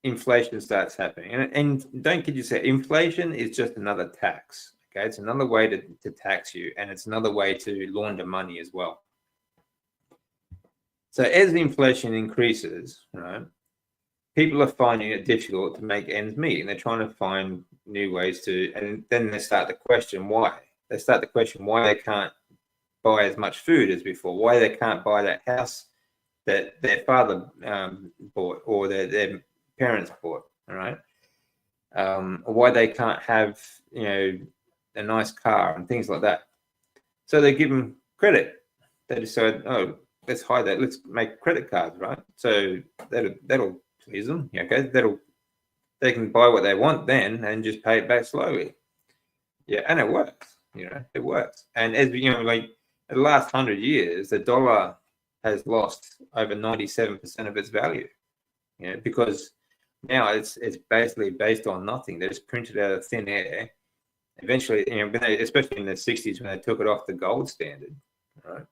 inflation starts happening. And don't kid yourself, inflation is just another tax, okay? It's another way to tax you, and it's another way to launder money as well. So as inflation increases, right, people are finding it difficult to make ends meet, and they're trying to find new ways to, and then they start to question why. They start to question why they can't buy as much food as before, why they can't buy that house that their father bought or their parents bought, all right? Why they can't have, a nice car and things like that. So they give them credit. They decide, oh, let's hide that. Let's make credit cards, right? So that'll please them. Okay, they can buy what they want then and just pay it back slowly. Yeah, and it works. It works. And as like in the last 100 years, the dollar has lost over 97% of its value. Because now it's basically based on nothing. They're just printed out of thin air. Eventually, especially in the 60s when they took it off the gold standard, right?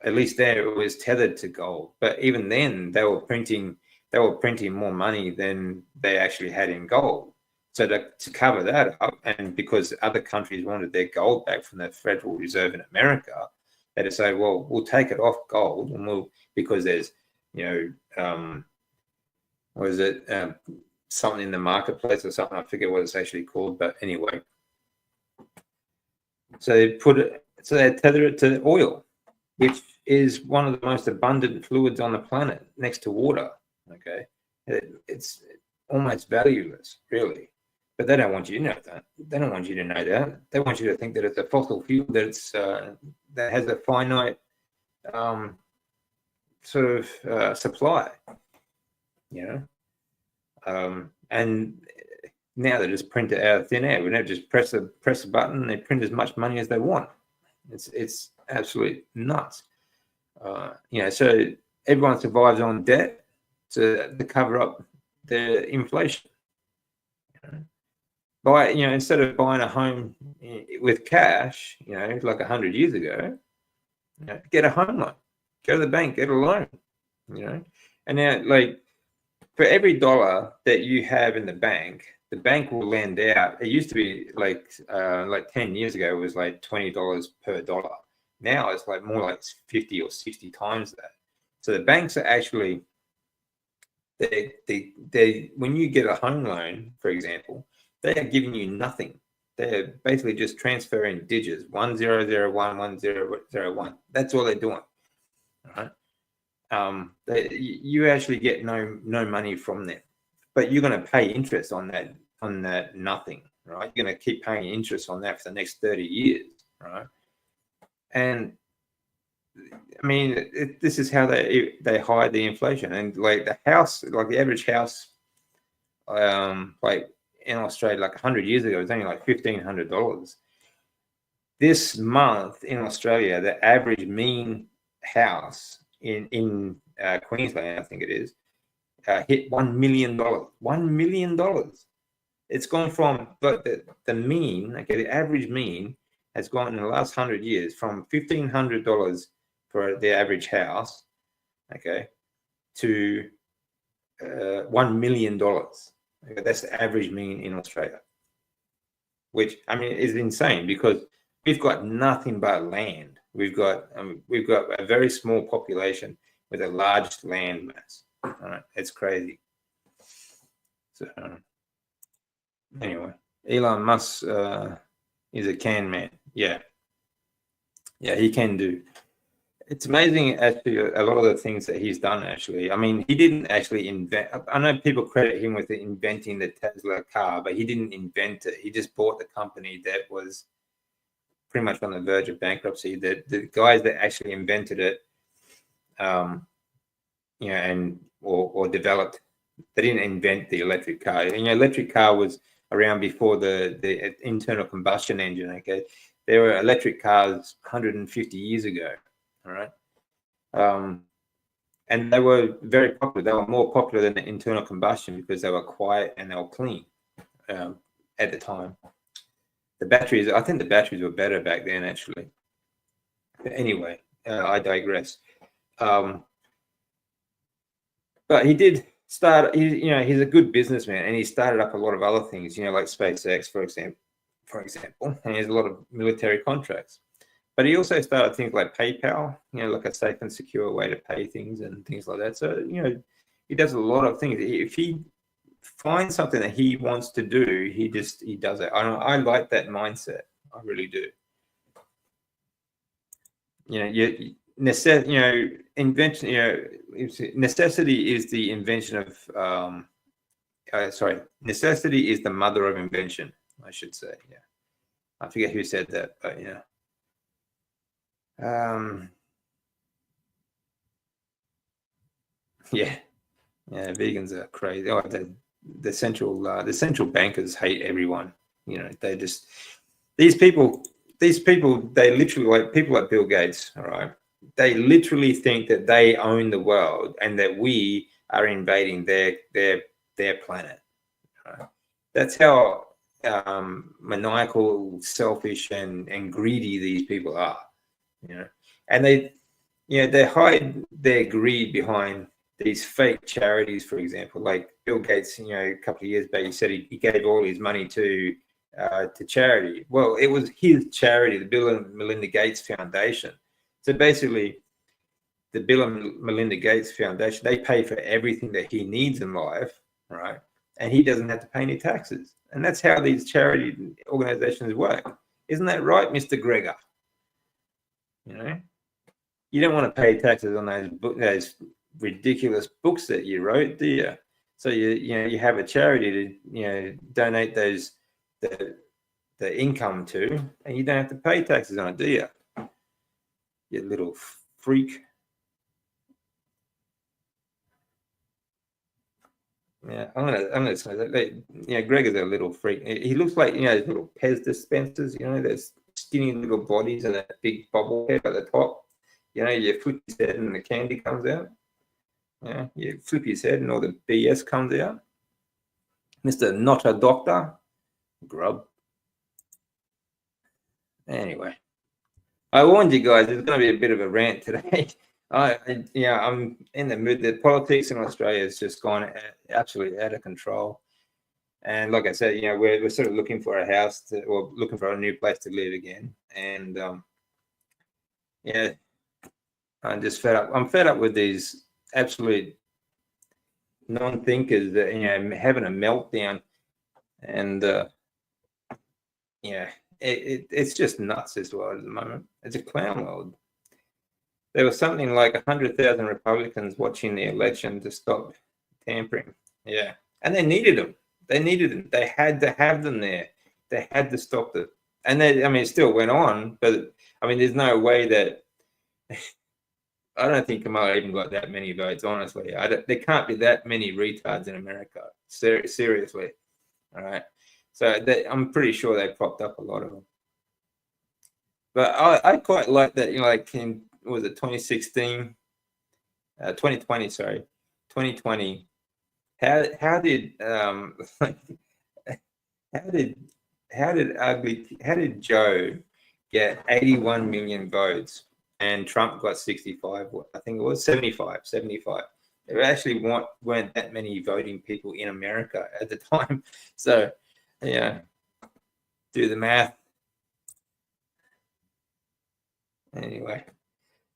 At least there it was tethered to gold. But even then, they were printing more money than they actually had in gold. So to cover that up, and because other countries wanted their gold back from the Federal Reserve in America, they had to say, well, we'll take it off gold, and because there's, what is it, something in the marketplace or something, I forget what it's actually called, but anyway. So they tether it to oil, which is one of the most abundant fluids on the planet next to water, okay? It's almost valueless, really. But they don't want you to know that. They don't want you to know that. They want you to think that it's a fossil fuel, that has a finite supply, and now they just print it out of thin air. We never just press a button and they print as much money as they want. It's absolutely nuts. So everyone survives on debt to cover up the inflation. Instead of buying a home with cash, like 100 years ago, get a home loan, go to the bank, get a loan, and now, like, for every dollar that you have in the bank will lend out. It used to be like 10 years ago, it was like $20 per dollar. Now it's like more like 50 or 60 times that. So the banks are actually, they when you get a home loan, for example, they are giving you nothing. They're basically just transferring digits, 1001, 1001. That's all they're doing. All right. You actually get no money from them, but you're going to pay interest on that nothing, right? You're going to keep paying interest on that for the next 30 years, right? And I mean, this is how they hide the inflation. And like the average house, like in Australia, like 100 years ago, it was only like $1,500. This month in Australia, the average mean house in Queensland, I think it is, hit $1 million. $1 million. It's gone from the mean, okay, the average mean has gone in the last 100 years from $1,500 for the average house, okay, to $1 million. Okay, that's the average mean in Australia, which I mean is insane because we've got nothing but land. We've got a very small population with a large land mass. All right, it's crazy. So anyway, Elon Musk is a can man. Yeah, he can do. It's amazing, actually, a lot of the things that he's done, actually. I mean, he didn't actually invent. I know people credit him with inventing the Tesla car, but he didn't invent it. He just bought the company that was pretty much on the verge of bankruptcy. The guys that actually invented it, or developed, they didn't invent the electric car. Electric car was around before the internal combustion engine. Okay, there were electric cars 150 years ago. All right, and they were very popular. They were more popular than the internal combustion because they were quiet and they were clean at the time. I think the batteries were better back then, actually. But anyway, I digress. But he did start. He's a good businessman, and he started up a lot of other things. Like SpaceX, for example, and he has a lot of military contracts. But he also started things like PayPal, like a safe and secure way to pay things and things like that. So, he does a lot of things. If he finds something that he wants to do, he does it. I like that mindset. I really do. Necessity is the invention of, necessity is the mother of invention, I should say. Yeah. I forget who said that, but yeah, vegans are crazy. Oh, the central bankers hate everyone. They just these people, they literally, like people like Bill Gates. All right, they literally think that they own the world and that we are invading their planet. Right? That's how maniacal, selfish, and greedy these people are. And they hide their greed behind these fake charities, for example. Like Bill Gates, a couple of years back, he said he gave all his money to charity. Well, it was his charity, the Bill and Melinda Gates Foundation. So basically, the Bill and Melinda Gates Foundation, they pay for everything that he needs in life, right? And he doesn't have to pay any taxes. And that's how these charity organizations work. Isn't that right, Mr. Gregor? You don't want to pay taxes on those ridiculous books that you wrote, do you? So you have a charity to donate the income to, and you don't have to pay taxes on it, do you? You little freak. Yeah, I'm gonna say that. Greg is a little freak. He looks like those little Pez dispensers. Those skinny little bodies and a big bubble head at the top. You flip his head and the candy comes out. Yeah, you flip his head and all the BS comes out. Mr. Not a Doctor, grub. Anyway, I warned you guys. There's going to be a bit of a rant today. I'm in the mood. The politics in Australia has just gone absolutely out of control. And like I said, we're sort of looking for a house or looking for a new place to live again. And I'm just fed up. I'm fed up with these absolute non-thinkers that having a meltdown, and it's just nuts this world at the moment. It's a clown world. There was something like 100,000 Republicans watching the election to stop tampering. Yeah, and they needed them. They had to have them there. They had to stop it. And it still went on, but there's no way that. I don't think Kamala even got that many votes, honestly. There can't be that many retards in America. Seriously. All right. So I'm pretty sure they propped up a lot of them. But I quite like that, like in, was it 2016? 2020, sorry. 2020. How did Joe get 81 million votes? And Trump got 65, I think it was 75. There actually weren't that many voting people in America at the time. So, do the math. Anyway,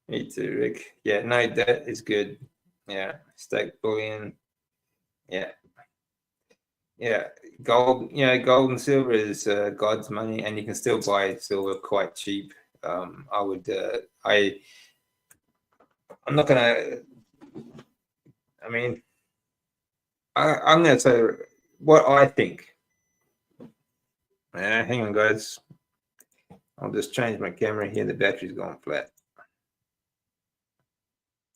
me too, Rick. Yeah, no, that is good. Yeah, stake bullion. Yeah. Gold. Gold and silver is God's money, and you can still buy silver quite cheap. I'm not gonna. I'm gonna say what I think. Hang on, guys. I'll just change my camera here. The battery's gone flat.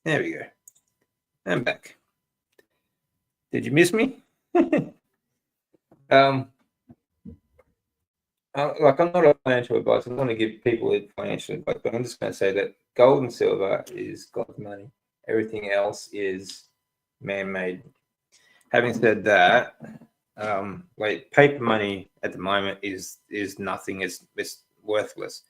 There we go. I'm back. Did you miss me? Like, I'm not a financial advisor. I don't want to give people financial advice, but I'm just going to say that gold and silver is God's money. Everything else is man-made. Having said that, like paper money at the moment is nothing. It's worthless.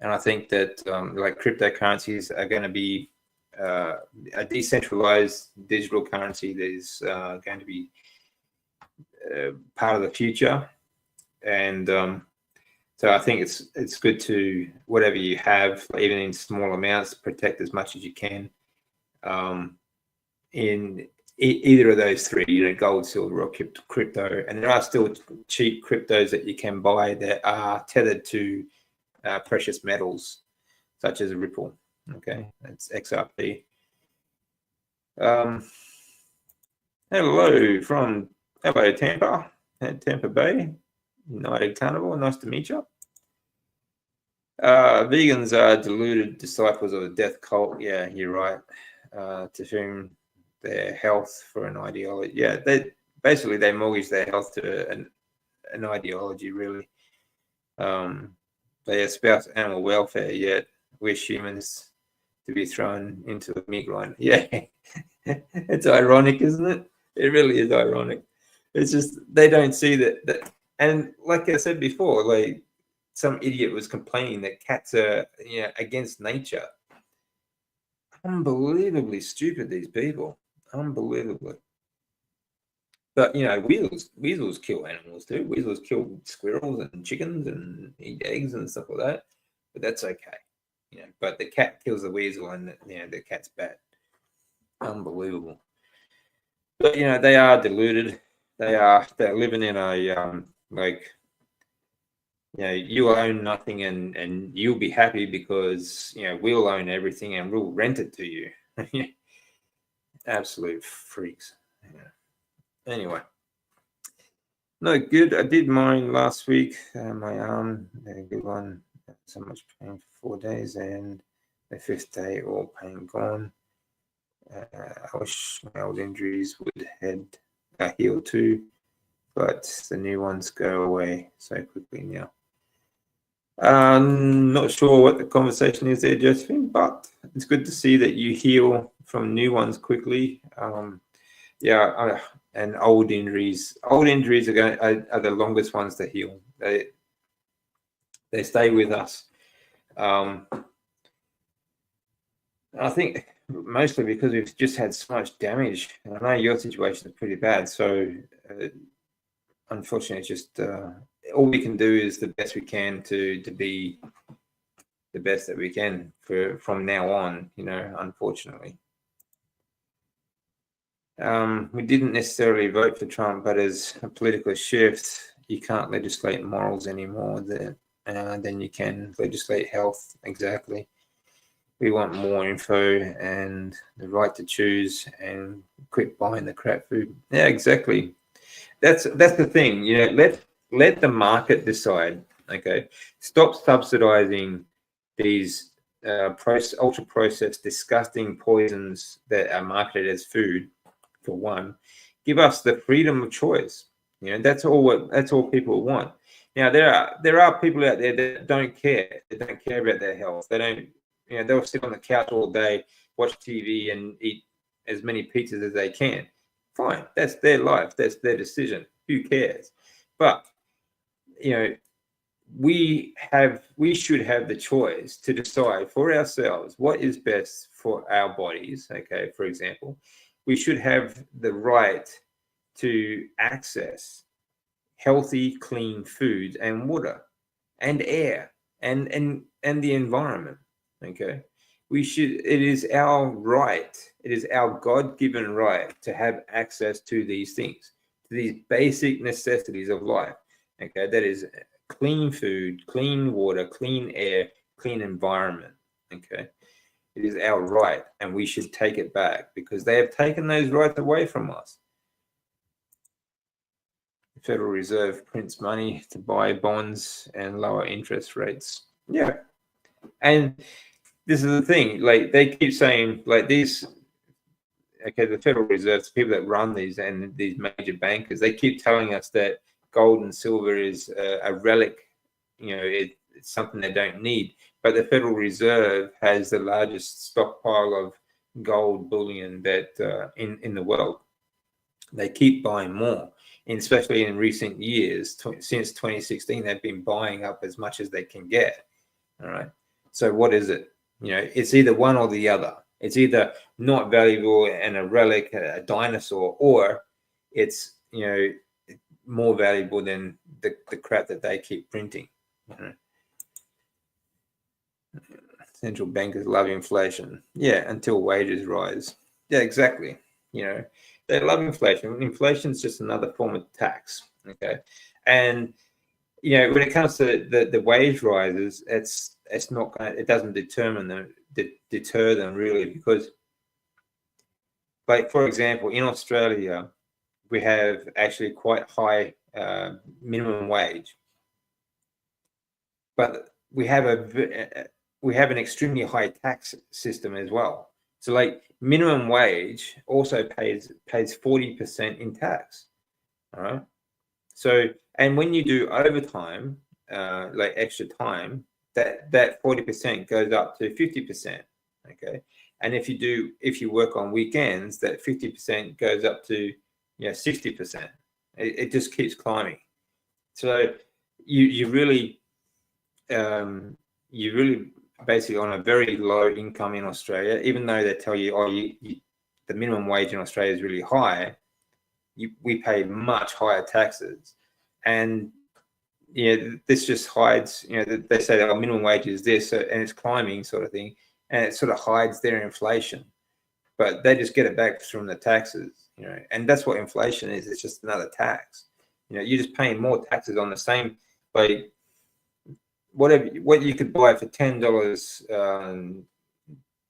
And I think that like cryptocurrencies are going to be a decentralized digital currency that is going to be part of the future. And so I think it's good to, whatever you have, even in small amounts, protect as much as you can in either of those three, gold, silver, or crypto. And there are still cheap cryptos that you can buy that are tethered to precious metals, such as Ripple. Okay, that's XRP. Hello Tampa, Tampa Bay, United Carnivore. Nice to meet you. Vegans are deluded disciples of a death cult. Yeah, you're right. To whom their health for an ideology. Yeah, they mortgage their health to an ideology, really. They espouse animal welfare, yet wish humans to be thrown into a meat grinder. Yeah, it's ironic, isn't it? It really is ironic. It's just they don't see that. And like I said before, like some idiot was complaining that cats are against nature. Unbelievably stupid, these people. Unbelievably. But weasels kill animals too. Weasels kill squirrels and chickens and eat eggs and stuff like that. But that's okay. But the cat kills the weasel, and the cat's bad. Unbelievable. But they are deluded. They're living in a you own nothing and you'll be happy because we'll own everything and we'll rent it to you. Absolute freaks. Anyway, no good. I did mine last week. My arm, a good one. So much pain for 4 days, and the 5th day, all pain gone. I wish my old injuries would heal too, but the new ones go away so quickly now. Not sure what the conversation is there, Josephine, but it's good to see that you heal from new ones quickly. And old injuries are the longest ones to heal. They stay with us. I think mostly because we've just had so much damage. And I know your situation is pretty bad, so unfortunately, it's just all we can do is the best we can to be the best that we can from now on. Unfortunately. We didn't necessarily vote for Trump, but as a political shift, you can't legislate morals anymore than you can legislate health. Exactly. We want more info and the right to choose and quit buying the crap food. Yeah, exactly. That's the thing. Let the market decide. Okay, stop subsidizing these ultra processed, disgusting poisons that are marketed as food. For one, give us the freedom of choice. That's all people want. Now there are people out there that don't care. They don't care about their health. They don't. They'll sit on the couch all day, watch TV, and eat as many pizzas as they can. Fine, that's their life. That's their decision. Who cares? But we should have the choice to decide for ourselves what is best for our bodies. Okay, for example, we should have the right to access healthy, clean food and water and air and the environment. Okay, it is our right, it is our God-given right to have access to these things, to these basic necessities of life. Okay, that is clean food, clean water, clean air, clean environment. Okay, it is our right, and we should take it back because they have taken those rights away from us. The Federal Reserve prints money to buy bonds and lower interest rates. Yeah, and this is the thing. Like they keep saying, like these. Okay, the Federal Reserve, the people that run these and these major bankers, they keep telling us that gold and silver is a relic. It's something they don't need. But the Federal Reserve has the largest stockpile of gold bullion that in the world. They keep buying more, and especially in recent years, since 2016, they've been buying up as much as they can get. All right. So what is it? It's either one or the other. It's either not valuable and a relic, a dinosaur, or it's more valuable than the crap that they keep printing. Central bankers love inflation. Yeah, until wages rise. Yeah, exactly. They love inflation. Inflation is just another form of tax. Okay, and when it comes to the wage rises, it's not going. It doesn't deter them really, because, like, for example, in Australia, we have actually quite high minimum wage, but we have an extremely high tax system as well. So, like, minimum wage also pays 40% in tax. All right. So, and when you do overtime, like extra time, that 40% goes up to 50%. Okay. And if you work on weekends, that 50% goes up to 60%. It just keeps climbing. So you really basically on a very low income in Australia, even though they tell you, the minimum wage in Australia is really high, we pay much higher taxes. And this just hides, they say that our minimum wage is this, and it's climbing, sort of thing, and it sort of hides their inflation, but they just get it back from the taxes, and that's what inflation is. It's just another tax. You're just paying more taxes on the same, like, what you could buy for $10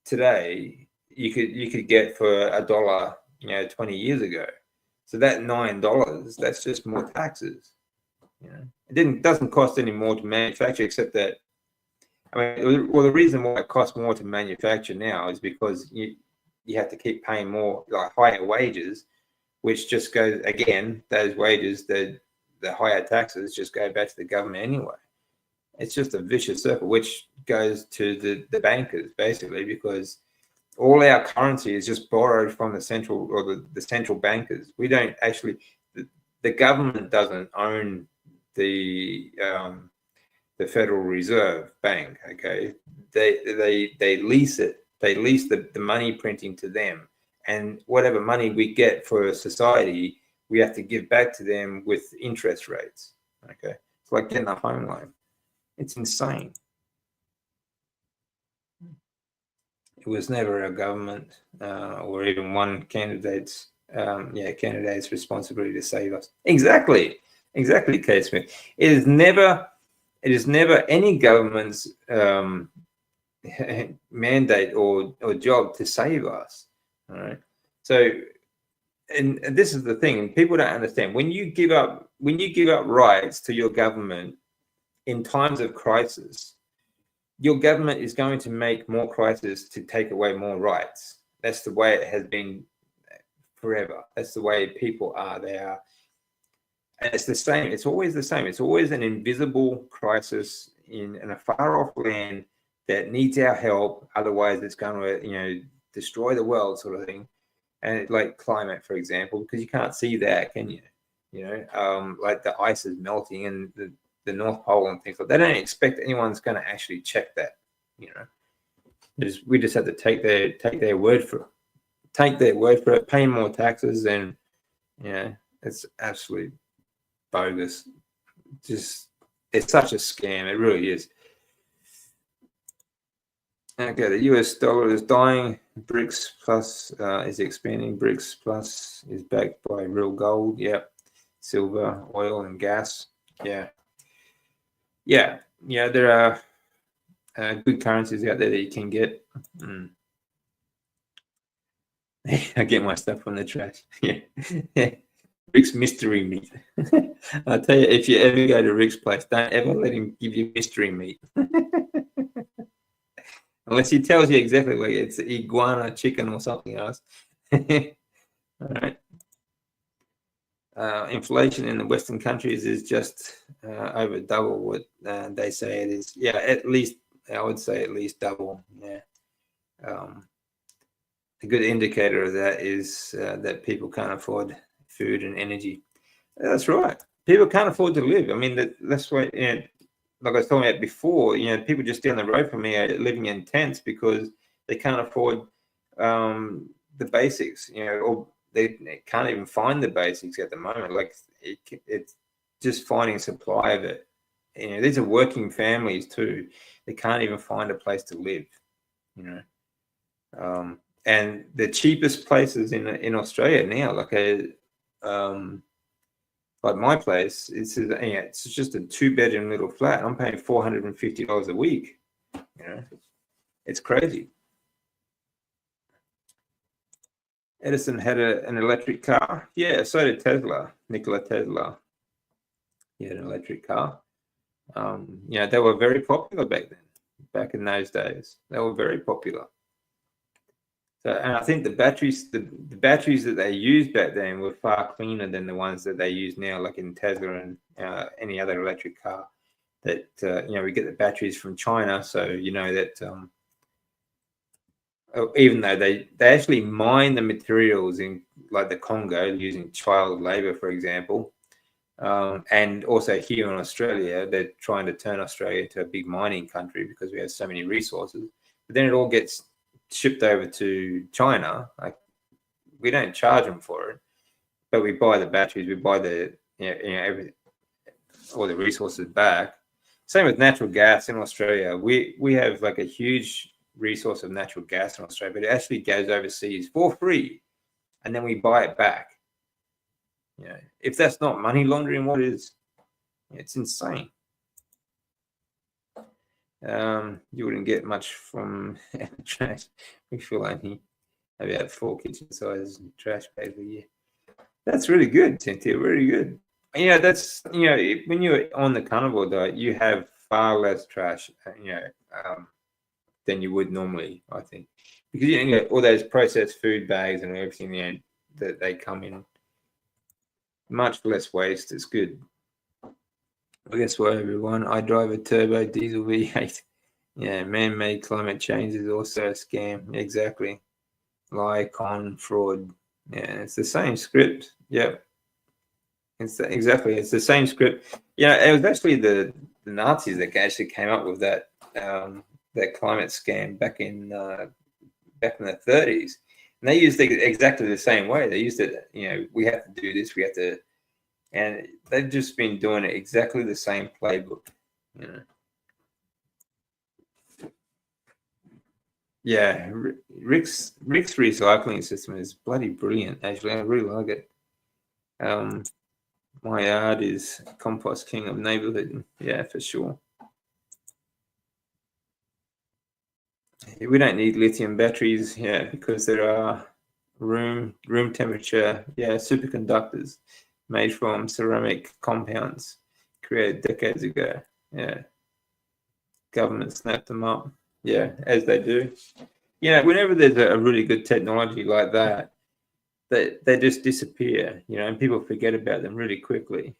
today, you could get for $1, 20 years ago. So that $9, that's just more taxes. It doesn't cost any more to manufacture, except that, the reason why it costs more to manufacture now is because you have to keep paying more, like, higher wages, which just goes, again, those wages, the higher taxes just go back to the government anyway. It's just a vicious circle, which goes to the bankers, basically, because all our currency is just borrowed from the central, or the central bankers. We don't actually, the government doesn't own the Federal Reserve Bank. Okay, they lease it. They lease the money printing to them, and whatever money we get for society, we have to give back to them with interest rates. Okay, it's like getting a home loan. It's insane. It was never a government or even one candidate's responsibility to save us. Exactly, Kate Smith. It is never any government's mandate or job to save us. All right. So, and this is the thing, and people don't understand, when you give up rights to your government in times of crisis, your government is going to make more crises to take away more rights. That's the way it has been forever. That's the way people are. They are. And it's the same. It's always the same. It's always an invisible crisis in a far-off land that needs our help. Otherwise, it's going to, destroy the world, sort of thing. And like climate, for example, because you can't see that, can you? Like the ice is melting and the North Pole and things like that. They don't expect anyone's going to actually check that. We just have to take their word for it. Pay more taxes, and it's absolutely bogus. Just, it's such a scam. It really is. Okay, the US dollar is dying. BRICS Plus is expanding. BRICS Plus is backed by real gold. Yep. Silver, oil, and gas. Yeah. There are good currencies out there that you can get. I get my stuff from the trash. Yeah. Rick's mystery meat. I'll tell you, if you ever go to Rick's place, don't ever let him give you mystery meat. Unless he tells you exactly what it's iguana chicken or something else. All right. Inflation in the Western countries is just over double what they say it is. Yeah, at least, I would say at least double. Yeah. A good indicator of that is that people can't afford food and energy. That's right. People can't afford to live. I mean, that's why, like I was talking about before, people just down the road from me are living in tents because they can't afford the basics, or they can't even find the basics at the moment. Like it's just finding supply of it. These are working families too. They can't even find a place to live, and the cheapest places in Australia now, like my place, it's just a 2-bedroom little flat. I'm paying $450 a week. It's crazy. Edison had an electric car. Yeah, so did Tesla. Nikola Tesla. He had an electric car. They were very popular back then. Back in those days, they were very popular. So, and I think the batteries that they used back then were far cleaner than the ones that they use now, like in Tesla and any other electric car. That we get the batteries from China, so that even though they actually mine the materials in like the Congo using child labor, for example, and also here in Australia, they're trying to turn Australia into a big mining country because we have so many resources. But then it all gets shipped over to China. Like we don't charge them for it, but we buy the batteries, we buy the everything, all the resources back. Same with natural gas in Australia. We have like a huge resource of natural gas in Australia, but it actually goes overseas for free, and then we buy it back. If that's not money laundering, what is? It's insane. You wouldn't get much from trash. We fill only about 4 kitchen size trash bags a year. That's really good, Cynthia. Really good. That's when you're on the carnivore diet, you have far less trash, than you would normally, I think, because all those processed food bags and everything, that they come in, much less waste. It's good. Well, guess what, everyone? I drive a turbo diesel V8. Yeah, man-made climate change is also a scam. Exactly. Lie, con, fraud. Yeah, it's the same script. Yep. It's the same script. It was actually the Nazis that actually came up with that climate scam back in the 30s, and they used it exactly the same way. They used it. We have to do this. We have to, and they've just been doing it exactly the same playbook. Yeah, Rick's recycling system is bloody brilliant. Actually, I really like it. My yard is compost king of neighborhood. Yeah, for sure. We don't need lithium batteries, because there are room temperature, superconductors made from ceramic compounds created decades ago. Yeah, government snapped them up. Yeah, as they do. Whenever there's a really good technology like that, they just disappear, and people forget about them really quickly,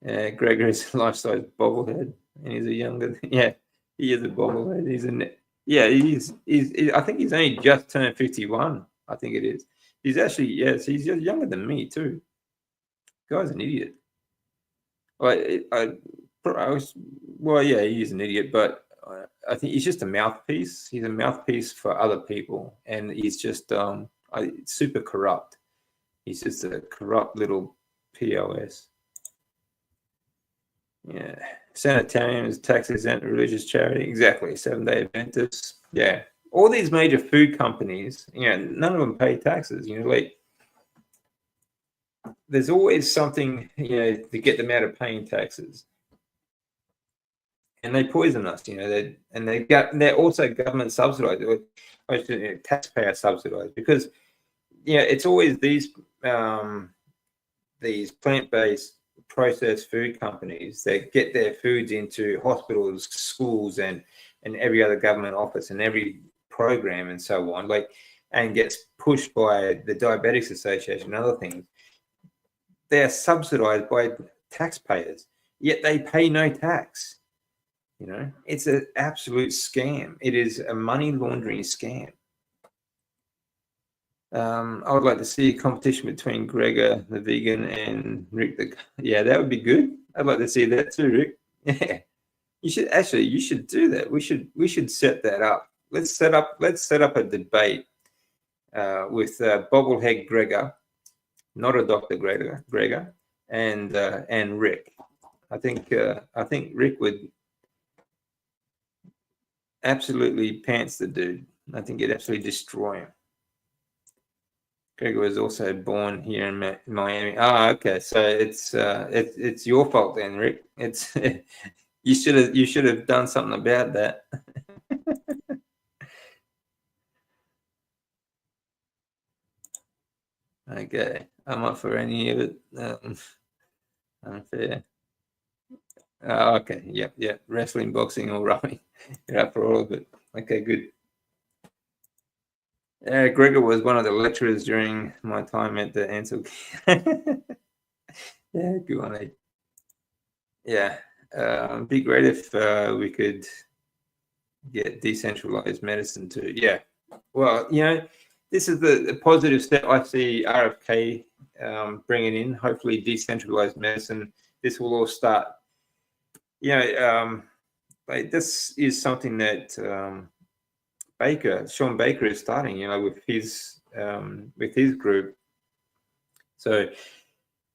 Gregory's life-size bobblehead, and he's a younger. Yeah, he is a bobblehead. I think he's only just turned 51. I think it is. He's actually, yes, he's just younger than me too. Guy's an idiot. He is an idiot, but I think he's just a mouthpiece. He's a mouthpiece for other people, and he's just super corrupt. He's just a corrupt little POS. Yeah, Sanitarium is tax exempt religious charity. Exactly, Seventh-day Adventists. Yeah, all these major food companies, none of them pay taxes. There's always something, to get them out of paying taxes, and they poison us. They're also government subsidized, or taxpayer subsidized, because it's always these plant-based processed food companies that get their foods into hospitals, schools, and every other government office and every program and so on, and gets pushed by the Diabetics Association and other things. They're subsidized by taxpayers, yet they pay no tax. It's an absolute scam. It is a money laundering scam. I would like to see a competition between Gregor, the vegan, and Rick. Yeah, that would be good. I'd like to see that too, Rick. Yeah, you should do that. We should set that up. Let's set up a debate with Bobblehead Gregor, not a Dr. Gregor, and Rick. I think Rick would absolutely pants the dude. I think it'd absolutely destroy him. Gregor was also born here in Miami. Oh, okay. So it's your fault then, Rick. It's you should have done something about that. Okay, I'm up for any of it. Unfair. Okay, yep. Wrestling, boxing, or rowing. You're up for all of it. Okay, good. Gregor was one of the lecturers during my time at the Ansel. Yeah, good one, eh? Yeah, be great if we could get decentralized medicine too. Yeah, well, this is the positive step I see RFK bringing in. Hopefully, decentralized medicine. This will all start. Like this is something that Sean Baker is starting. With his group. So,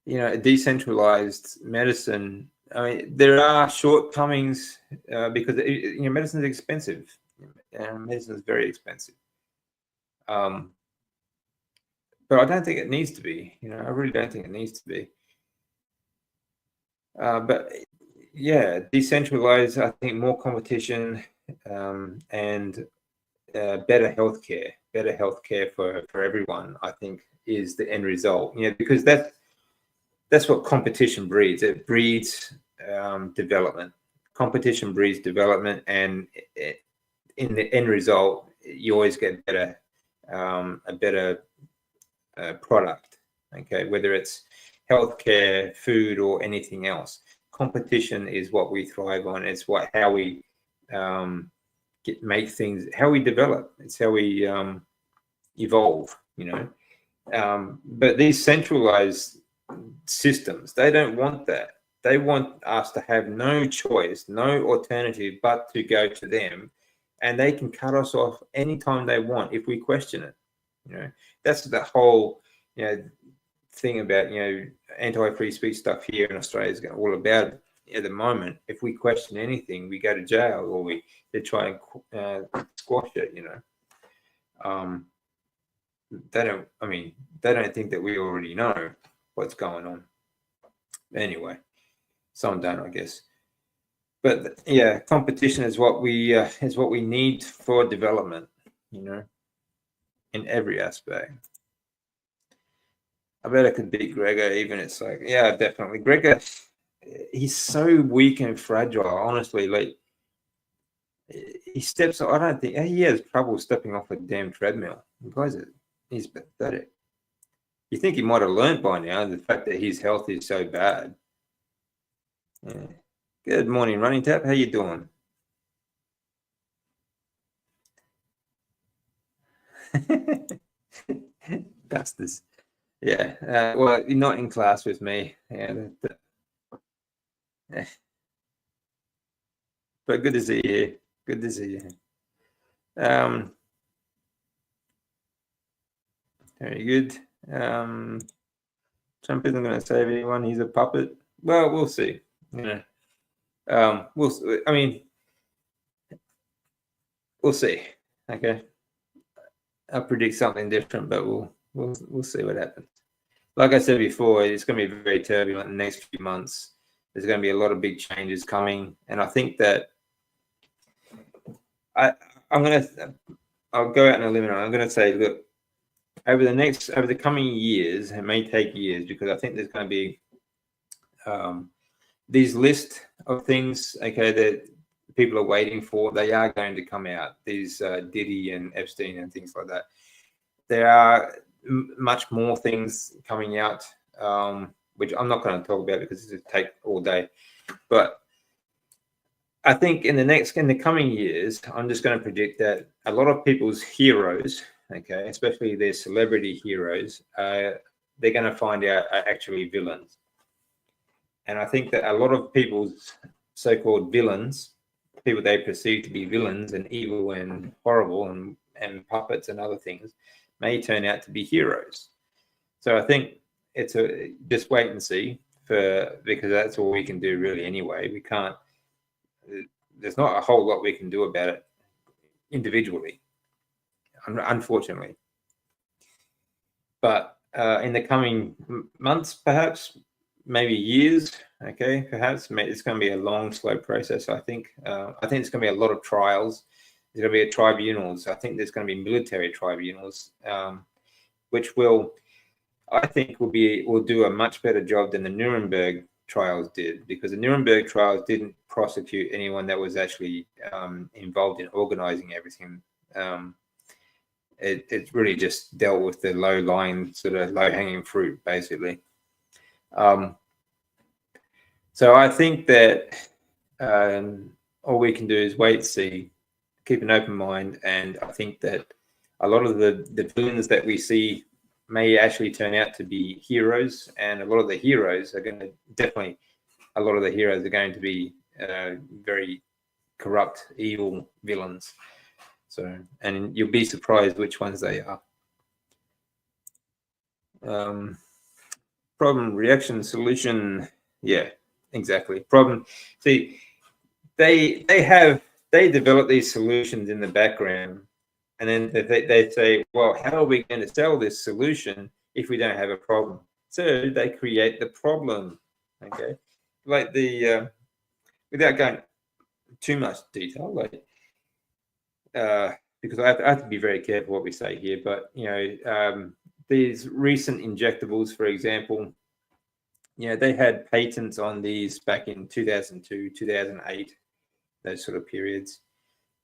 decentralized medicine. I mean, there are shortcomings because medicine is expensive. Medicine is very expensive. But I don't think it needs to be. I really don't think it needs to be. But yeah, decentralized. I think more competition and better healthcare for everyone. I think is the end result. Because that's what competition breeds. It breeds development. Competition breeds development, and in the end result, you always get a better product. Okay, whether it's healthcare, food, or anything else. Competition is what we thrive on. It's how we make things, how we develop. It's how we evolve. But these centralized systems, they don't want that. They want us to have no choice, no alternative but to go to them, and they can cut us off anytime they want if we question it. That's the whole thing about anti-free speech stuff here in Australia is all about at the moment. If we question anything, we go to jail, or they try and squash it. They don't think that we already know what's going on. Anyway, some don't, I guess. But yeah, competition is what we need for development. In every aspect. I bet I could beat Gregor. Even it's like, yeah, definitely. Gregor, he's so weak and fragile. Honestly, like he steps. I don't think he has trouble stepping off a damn treadmill. He's pathetic. You think he might have learned by now the fact that his health is so bad. Yeah. Good morning, Running Tap. How you doing? Bastards. Yeah. Well, you're not in class with me. Yeah. But good to see you. Good to see you. Very good. Trump isn't going to save anyone. He's a puppet. Well, we'll see. We'll see. Okay. I'll predict something different, but we'll see what happens. Like I said before, it's going to be very turbulent in the next few months. There's going to be a lot of big changes coming, and I think that I'll go out on a limb. I'm going to say, look, over the coming years, it may take years because I think there's going to be these list of things, okay, that people are waiting for. They are going to come out. These Diddy and Epstein and things like that. There are much more things coming out, which I'm not going to talk about because it would take all day. But I think in the coming years, I'm just going to predict that a lot of people's heroes okay, especially their celebrity heroes, they're going to find out are actually villains. And I think that a lot of people's so-called villains, people they perceive to be villains and evil and horrible and puppets and other things, may turn out to be heroes. So I think it's just wait and see, because that's all we can do really anyway. We can't. There's not a whole lot we can do about it individually, unfortunately. But in the coming months, perhaps, maybe years, okay, perhaps it's going to be a long, slow process. I think it's going to be a lot of trials. There's going to be tribunals. I think there's going to be military tribunals, which I think will do a much better job than the Nuremberg trials did, because the Nuremberg trials didn't prosecute anyone that was actually involved in organizing everything. It really just dealt with the low-lying, sort of low-hanging fruit, basically. So I think that all we can do is wait, see, keep an open mind, and I think that a lot of the villains that we see may actually turn out to be heroes, and a lot of the heroes are going to a lot of the heroes are going to be very corrupt, evil villains. So, and you'll be surprised which ones they are. Problem, reaction, solution. Yeah, exactly. Problem. See, they develop these solutions in the background, and then they say, well, how are we going to sell this solution if we don't have a problem? So they create the problem. Okay, like without going too much detail, like because I have to be very careful what we say here, but these recent injectables, for example, they had patents on these back in 2002, 2008, those sort of periods,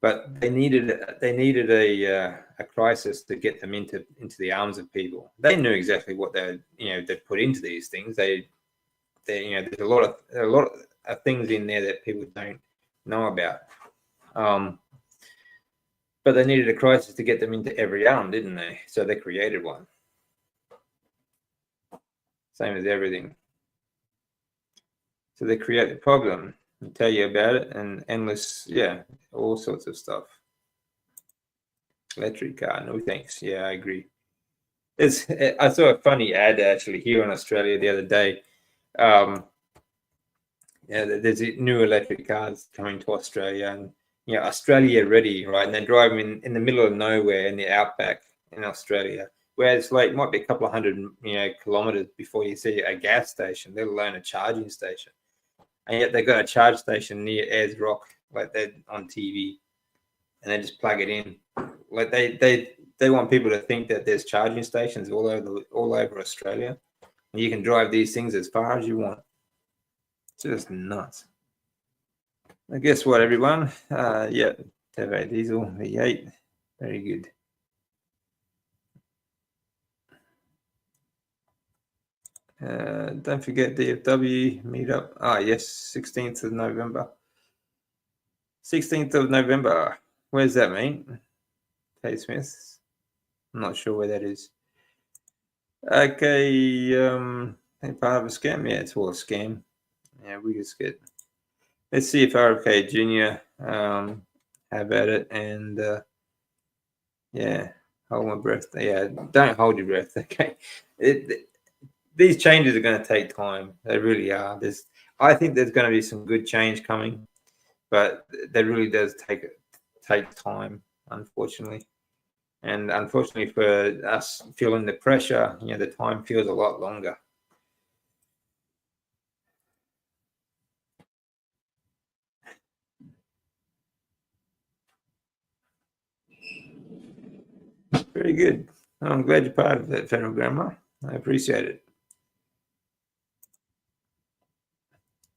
but they needed a crisis to get them into the arms of people. They knew exactly what they put into these things. There's a lot of things in there that people don't know about. But they needed a crisis to get them into every arm, didn't they? So they created one. Same as everything. So they create the problem and tell you about it, and endless, all sorts of stuff. Electric car, no thanks. Yeah, I agree. I saw a funny ad actually here in Australia the other day. There's new electric cars coming to Australia, and Australia ready, right? And they're driving in the middle of nowhere in the outback in Australia, where it's like might be a couple of hundred kilometers before you see a gas station, let alone a charging station. And yet they've got a charge station near Ayers Rock, like they're on TV, and they just plug it in. Like they want people to think that there's charging stations all over Australia, and you can drive these things as far as you want. It's just nuts. And guess what, everyone? Yeah, Tevo diesel V8, very good. Don't forget DFW meetup. Yes, 16th of November. 16th of November. Where's that mean? Kate Smith. I'm not sure where that is. Okay, part of a scam. Yeah, it's all a scam. Yeah, we just get. Let's see if RFK Jr. Have at it, and hold my breath. Yeah, don't hold your breath. Okay, these changes are going to take time. They really are. I think there's going to be some good change coming, but that really does take time, unfortunately. And unfortunately for us feeling the pressure, the time feels a lot longer. Very good. I'm glad you're part of that, Federal Grandma. I appreciate it.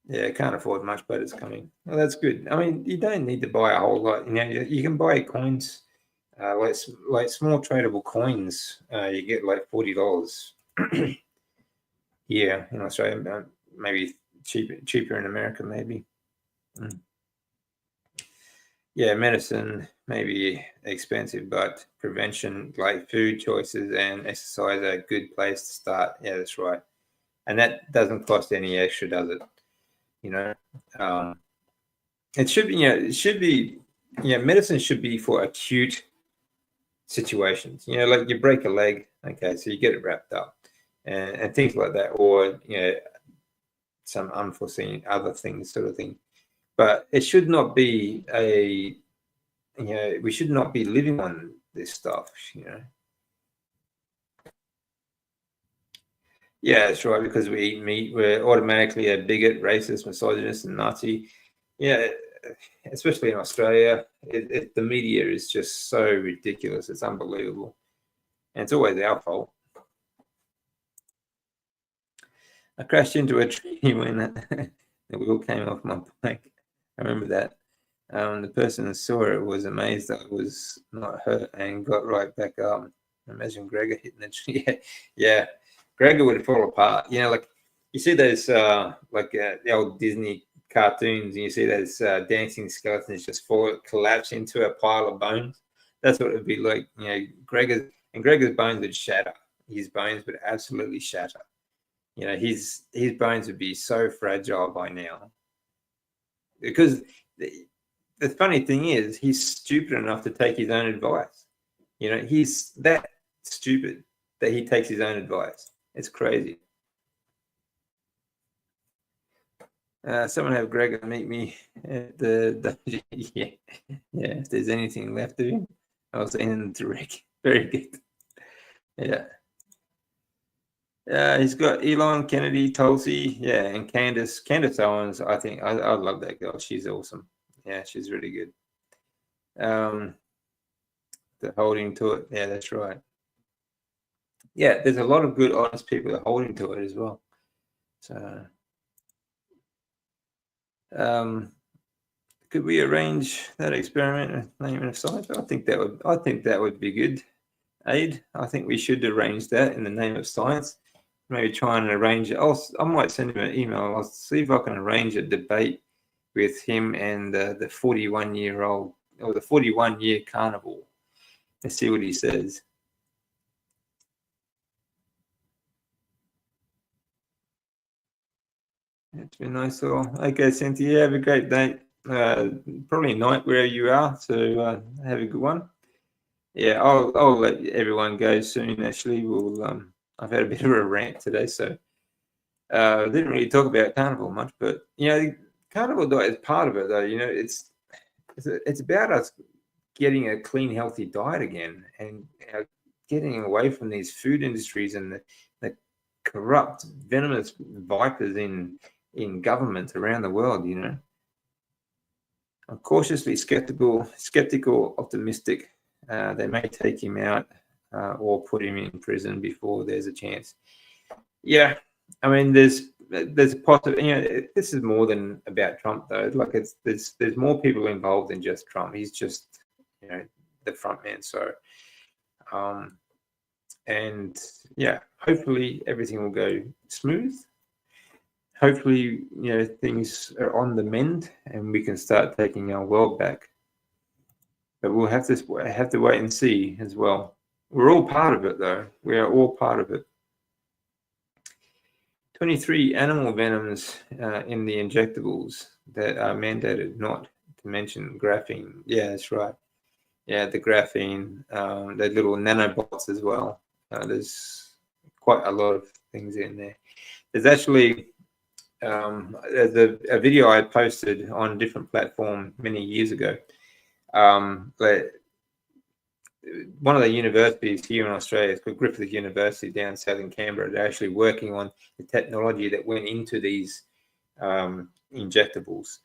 Yeah, I can't afford much, but it's coming. Well, that's good. I mean, you don't need to buy a whole lot. You can buy coins, like small tradable coins. You get like $40. Yeah, in Australia, maybe cheaper in America, maybe. Yeah, medicine. maybe expensive, but prevention, like food choices and exercise, are a good place to start. Yeah, that's right. And that doesn't cost any extra, does it? You know, it should be. It should be. Medicine should be for acute situations. Like you break a leg, okay, so you get it wrapped up, and things like that, or some unforeseen other things, sort of thing. But it should not be we should not be living on this stuff. Yeah, that's right. Because we eat meat, we're automatically a bigot, racist, misogynist, and Nazi. Yeah, especially in Australia, the media is just so ridiculous. It's unbelievable, and it's always our fault. I crashed into a tree when the wheel came off my bike. I remember that. The person that saw it was amazed that I was not hurt and got right back up. Imagine Gregor hitting the tree. Yeah, Gregor would fall apart. Like you see those the old Disney cartoons, and you see those dancing skeletons just collapse into a pile of bones. That's what it would be like. Gregor's bones would shatter. His bones would absolutely shatter. His bones would be so fragile by now. Because the funny thing is, he's stupid enough to take his own advice. He's that stupid that he takes his own advice. It's crazy. Someone have Gregor meet me at the yeah. If there's anything left of him, I'll send him to Rick. Very good. Yeah. He's got Elon, Kennedy, Tulsi, and Candace Owens. I think I love that girl. She's awesome. Yeah, she's really good. The holding to it. Yeah, that's right. Yeah, there's a lot of good, honest people that are holding to it as well. So, could we arrange that experiment with name of science? I think that would be good. Aid. I think we should arrange that in the name of science. Maybe try and arrange it. I might send him an email. I'll see if I can arrange a debate with him and the 41-year-old or the 41-year carnivore. Let's see what he says. It's been nice. Okay, Cynthia, have a great day. Probably night where you are, so have a good one. Yeah, I'll let everyone go soon. Actually, I've had a bit of a rant today, so didn't really talk about carnivore much, but carnivore diet is part of it, though. It's about us getting a clean, healthy diet again, and getting away from these food industries and the corrupt, venomous vipers in governments around the world. I'm cautiously skeptical, optimistic. They may take him out or put him in prison before there's a chance. Yeah, I mean, there's a possibility. This is more than about Trump, though. Like there's more people involved than just Trump. He's just the front man. So, and yeah, hopefully everything will go smooth. Hopefully, things are on the mend and we can start taking our world back. But we'll have to wait and see as well. We're all part of it, though. We are all part of it. 23 animal venoms in the injectables that are mandated, not to mention graphene. Yeah, that's right. Yeah, the graphene, the little nanobots as well. There's quite a lot of things in there. There's actually there's a video I posted on a different platform many years ago. One of the universities here in Australia, it's called Griffith University down south in Canberra, they're actually working on the technology that went into these injectables.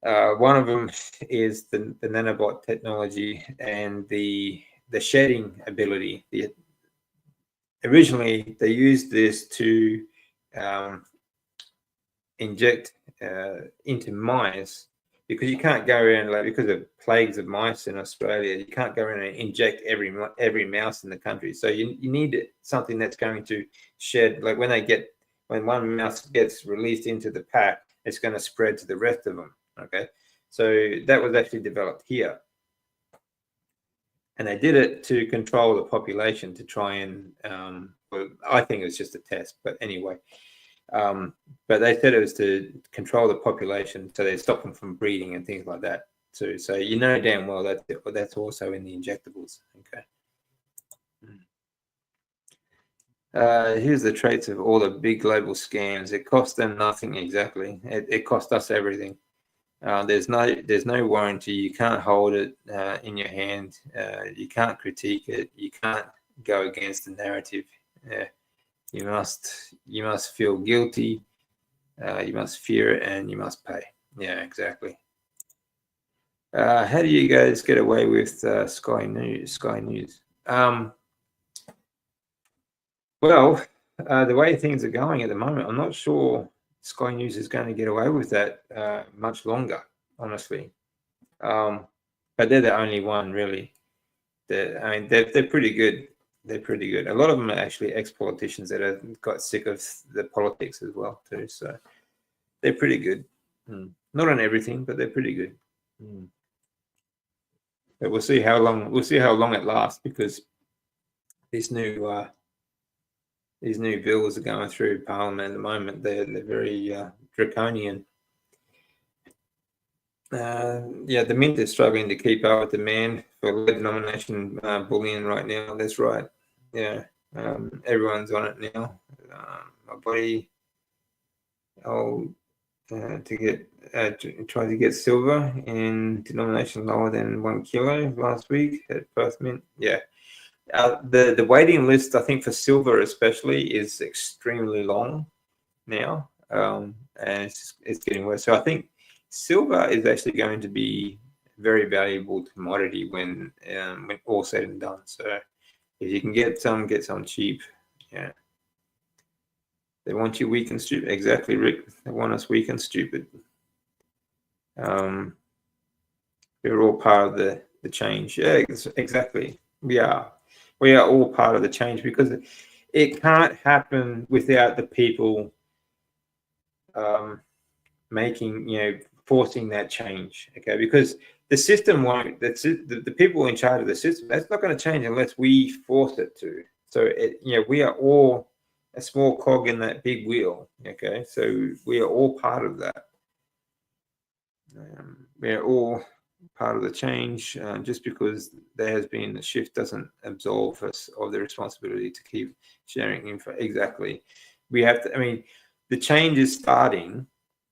One of them is the nanobot technology and the shedding ability. Originally, they used this to inject into mice, because you can't go around, because of plagues of mice in Australia, you can't go around and inject every mouse in the country. So you need something that's going to shed, like when one mouse gets released into the pack, it's going to spread to the rest of them. Okay, so that was actually developed here. And they did it to control the population, to try and, well, I think it was just a test, but anyway. But they said it was to control the population, so they stopped them from breeding and things like that too. So you know damn well that's also in the injectables. Okay. Here's the traits of all the big global scams. It cost them nothing exactly. It cost us everything. There's no warranty. You can't hold it in your hand. You can't critique it. You can't go against the narrative. You must feel guilty. You must fear it, and you must pay. Yeah, exactly. How do you guys get away with Sky News? Well, the way things are going at the moment, I'm not sure Sky News is going to get away with that much longer, honestly. But they're the only one, really. They're pretty good. They're pretty good. A lot of them are actually ex-politicians that have got sick of the politics as well, too. So they're pretty good. Not on everything, but they're pretty good. But we'll see how long. We'll see how long it lasts, because these new bills are going through Parliament at the moment. They're very draconian. Yeah, the Mint is struggling to keep up with demand for low denomination bullion right now. That's right. Yeah, everyone's on it now. My buddy, tried to get silver in denomination lower than 1 kilo last week at Perth Mint. Yeah. The waiting list, I think, for silver especially is extremely long now, and it's getting worse. So I think silver is actually going to be a very valuable commodity when all said and done. So if you can get some cheap. Yeah, they want you weak and stupid. Exactly, Rick. They want us weak and stupid. We're all part of the change. Yeah, exactly. We are all part of the change, because it can't happen without the people forcing that change. Okay, because the system won't. The people in charge of the system. That's not going to change unless we force it to. So we are all a small cog in that big wheel. Okay, so we are all part of that. We are all part of the change. Just because there has been a shift doesn't absolve us of the responsibility to keep sharing info. Exactly. We have to. I mean, the change is starting,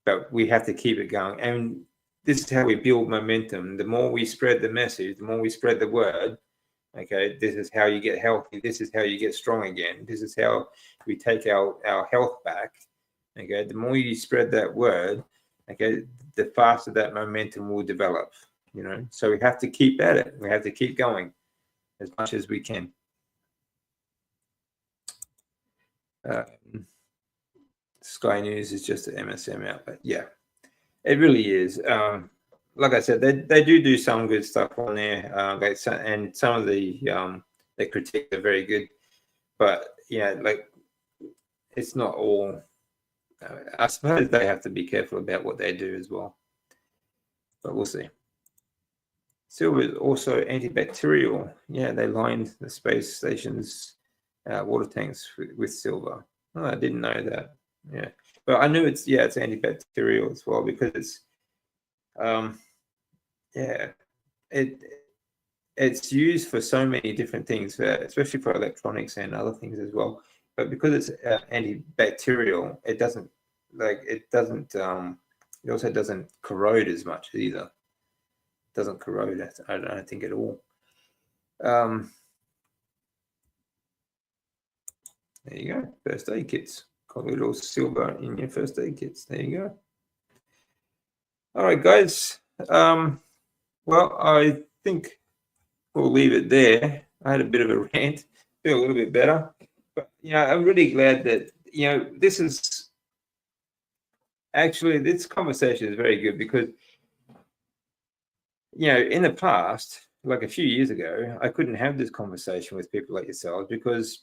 but we have to keep it going. And this is how we build momentum. The more we spread the message, the more we spread the word. Okay, this is how you get healthy. This is how you get strong again. This is how we take our health back. Okay, the more you spread that word, okay, the faster that momentum will develop. So we have to keep at it. We have to keep going as much as we can. Sky News is just an MSM outlet. Yeah, it really is. Like I said, they do some good stuff on there, and some of the critiques are very good. But yeah, like, it's not all. I suppose they have to be careful about what they do as well. But we'll see. Silver is also antibacterial. Yeah, they lined the space station's water tanks with silver. Oh, I didn't know that. Yeah, but I knew it's antibacterial as well, because it's it's used for so many different things, especially for electronics and other things as well. But because it's antibacterial, it also doesn't corrode as much either. It doesn't corrode, I don't think, at all. There you go, first aid kits. Got a little silver in your first aid kits. There you go. All right, guys. Well, I think we'll leave it there. I had a bit of a rant, feel a little bit better. But I'm really glad that this is actually, this conversation is very good, because in the past, like a few years ago, I couldn't have this conversation with people like yourselves, because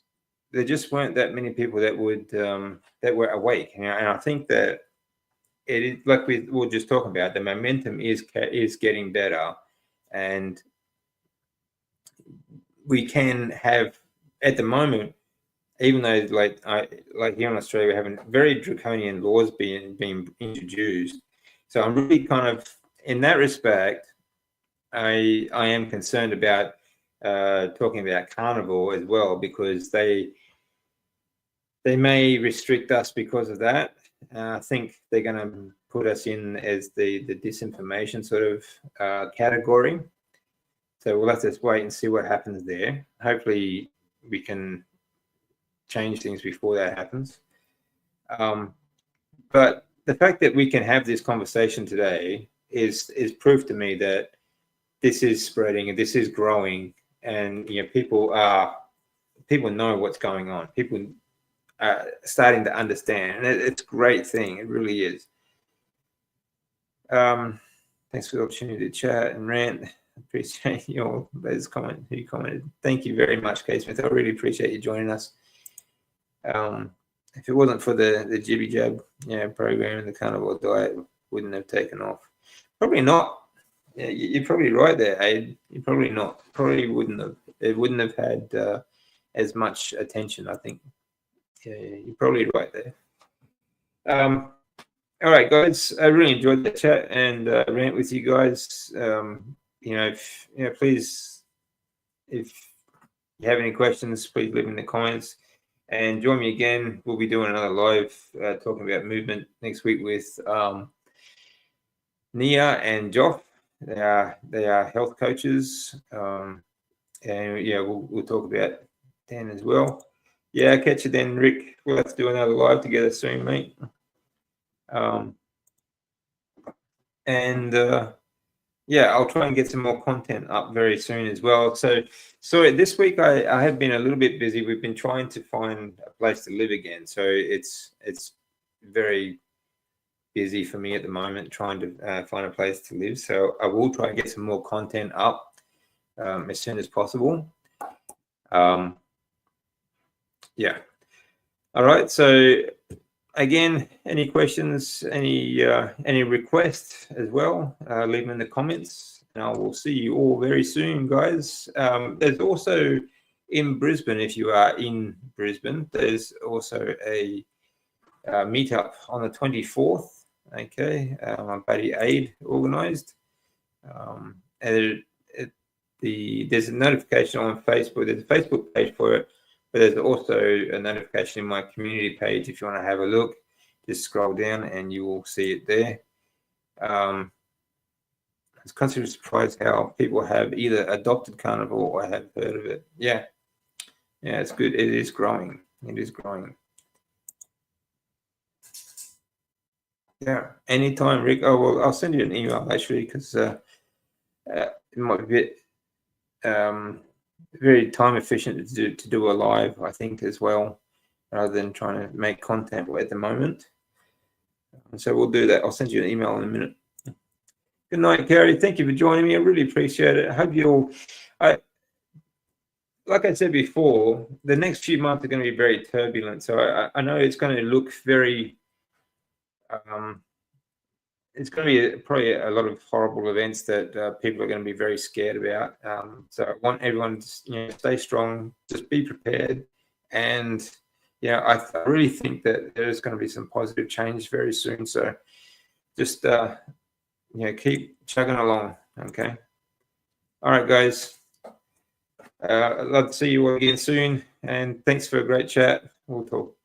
there just weren't that many people that were awake. And I think that it is, like we were just talking about, the momentum is getting better, and we can have at the moment, even though like here in Australia, we're having very draconian laws being introduced. So I'm really kind of, in that respect, I am concerned about talking about carnivore as well, because they may restrict us because of that. I think they're going to put us in as the disinformation sort of category. So we'll have to wait and see what happens there. Hopefully we can change things before that happens. But the fact that we can have this conversation today is proof to me that this is spreading and this is growing, and people know what's going on. People are starting to understand, and it's a great thing. It really is. Thanks for the opportunity to chat and rant. Appreciate your comment. Who commented? Thank you very much, Kate Smith. I really appreciate you joining us. If it wasn't for the jibby jab program and the carnivore diet, wouldn't have taken off. Probably not. Yeah, you're probably right there, Aid. You're probably not. Probably wouldn't have. It wouldn't have had as much attention, I think. Yeah, you're probably right there. All right, guys. I really enjoyed the chat and rant with you guys. Please, if you have any questions, please leave in the comments. And join me again. We'll be doing another live talking about movement next week with Nia and Joff. They are health coaches, and we'll talk about Dan as well. Yeah, I'll catch you then, Rick. We'll have to do another live together soon, mate. I'll try and get some more content up very soon as well. So this week I have been a little bit busy. We've been trying to find a place to live again. So it's very busy for me at the moment trying to find a place to live. So I will try and get some more content up as soon as possible. All right. So again, any questions, any requests as well, leave them in the comments, and I will see you all very soon, guys. There's also in Brisbane, if you are in Brisbane, there's also a meetup on the 24th. Okay, my buddy Aid organised. There's a notification on Facebook. There's a Facebook page for it. But there's also a notification in my community page. If you want to have a look, just scroll down and you will see it there. I was constantly surprised how people have either adopted carnivore or have heard of it. Yeah, it's good. It is growing. It is growing. Yeah, anytime, Rick. Oh, well, I'll send you an email actually, because it might be a bit very time efficient to do a live, I think, as well, rather than trying to make content at the moment. And so we'll do that. I'll send you an email in a minute. Good night, Gary. Thank you for joining me. I really appreciate it. I hope you all, like I said before, the next few months are going to be very turbulent. So I know it's going to look very, it's going to be probably a lot of horrible events that people are going to be very scared about. So I want everyone to stay strong, just be prepared. And I really think that there's going to be some positive change very soon. So just, keep chugging along. Okay. All right, guys. I'd love to see you all again soon. And thanks for a great chat. We'll talk.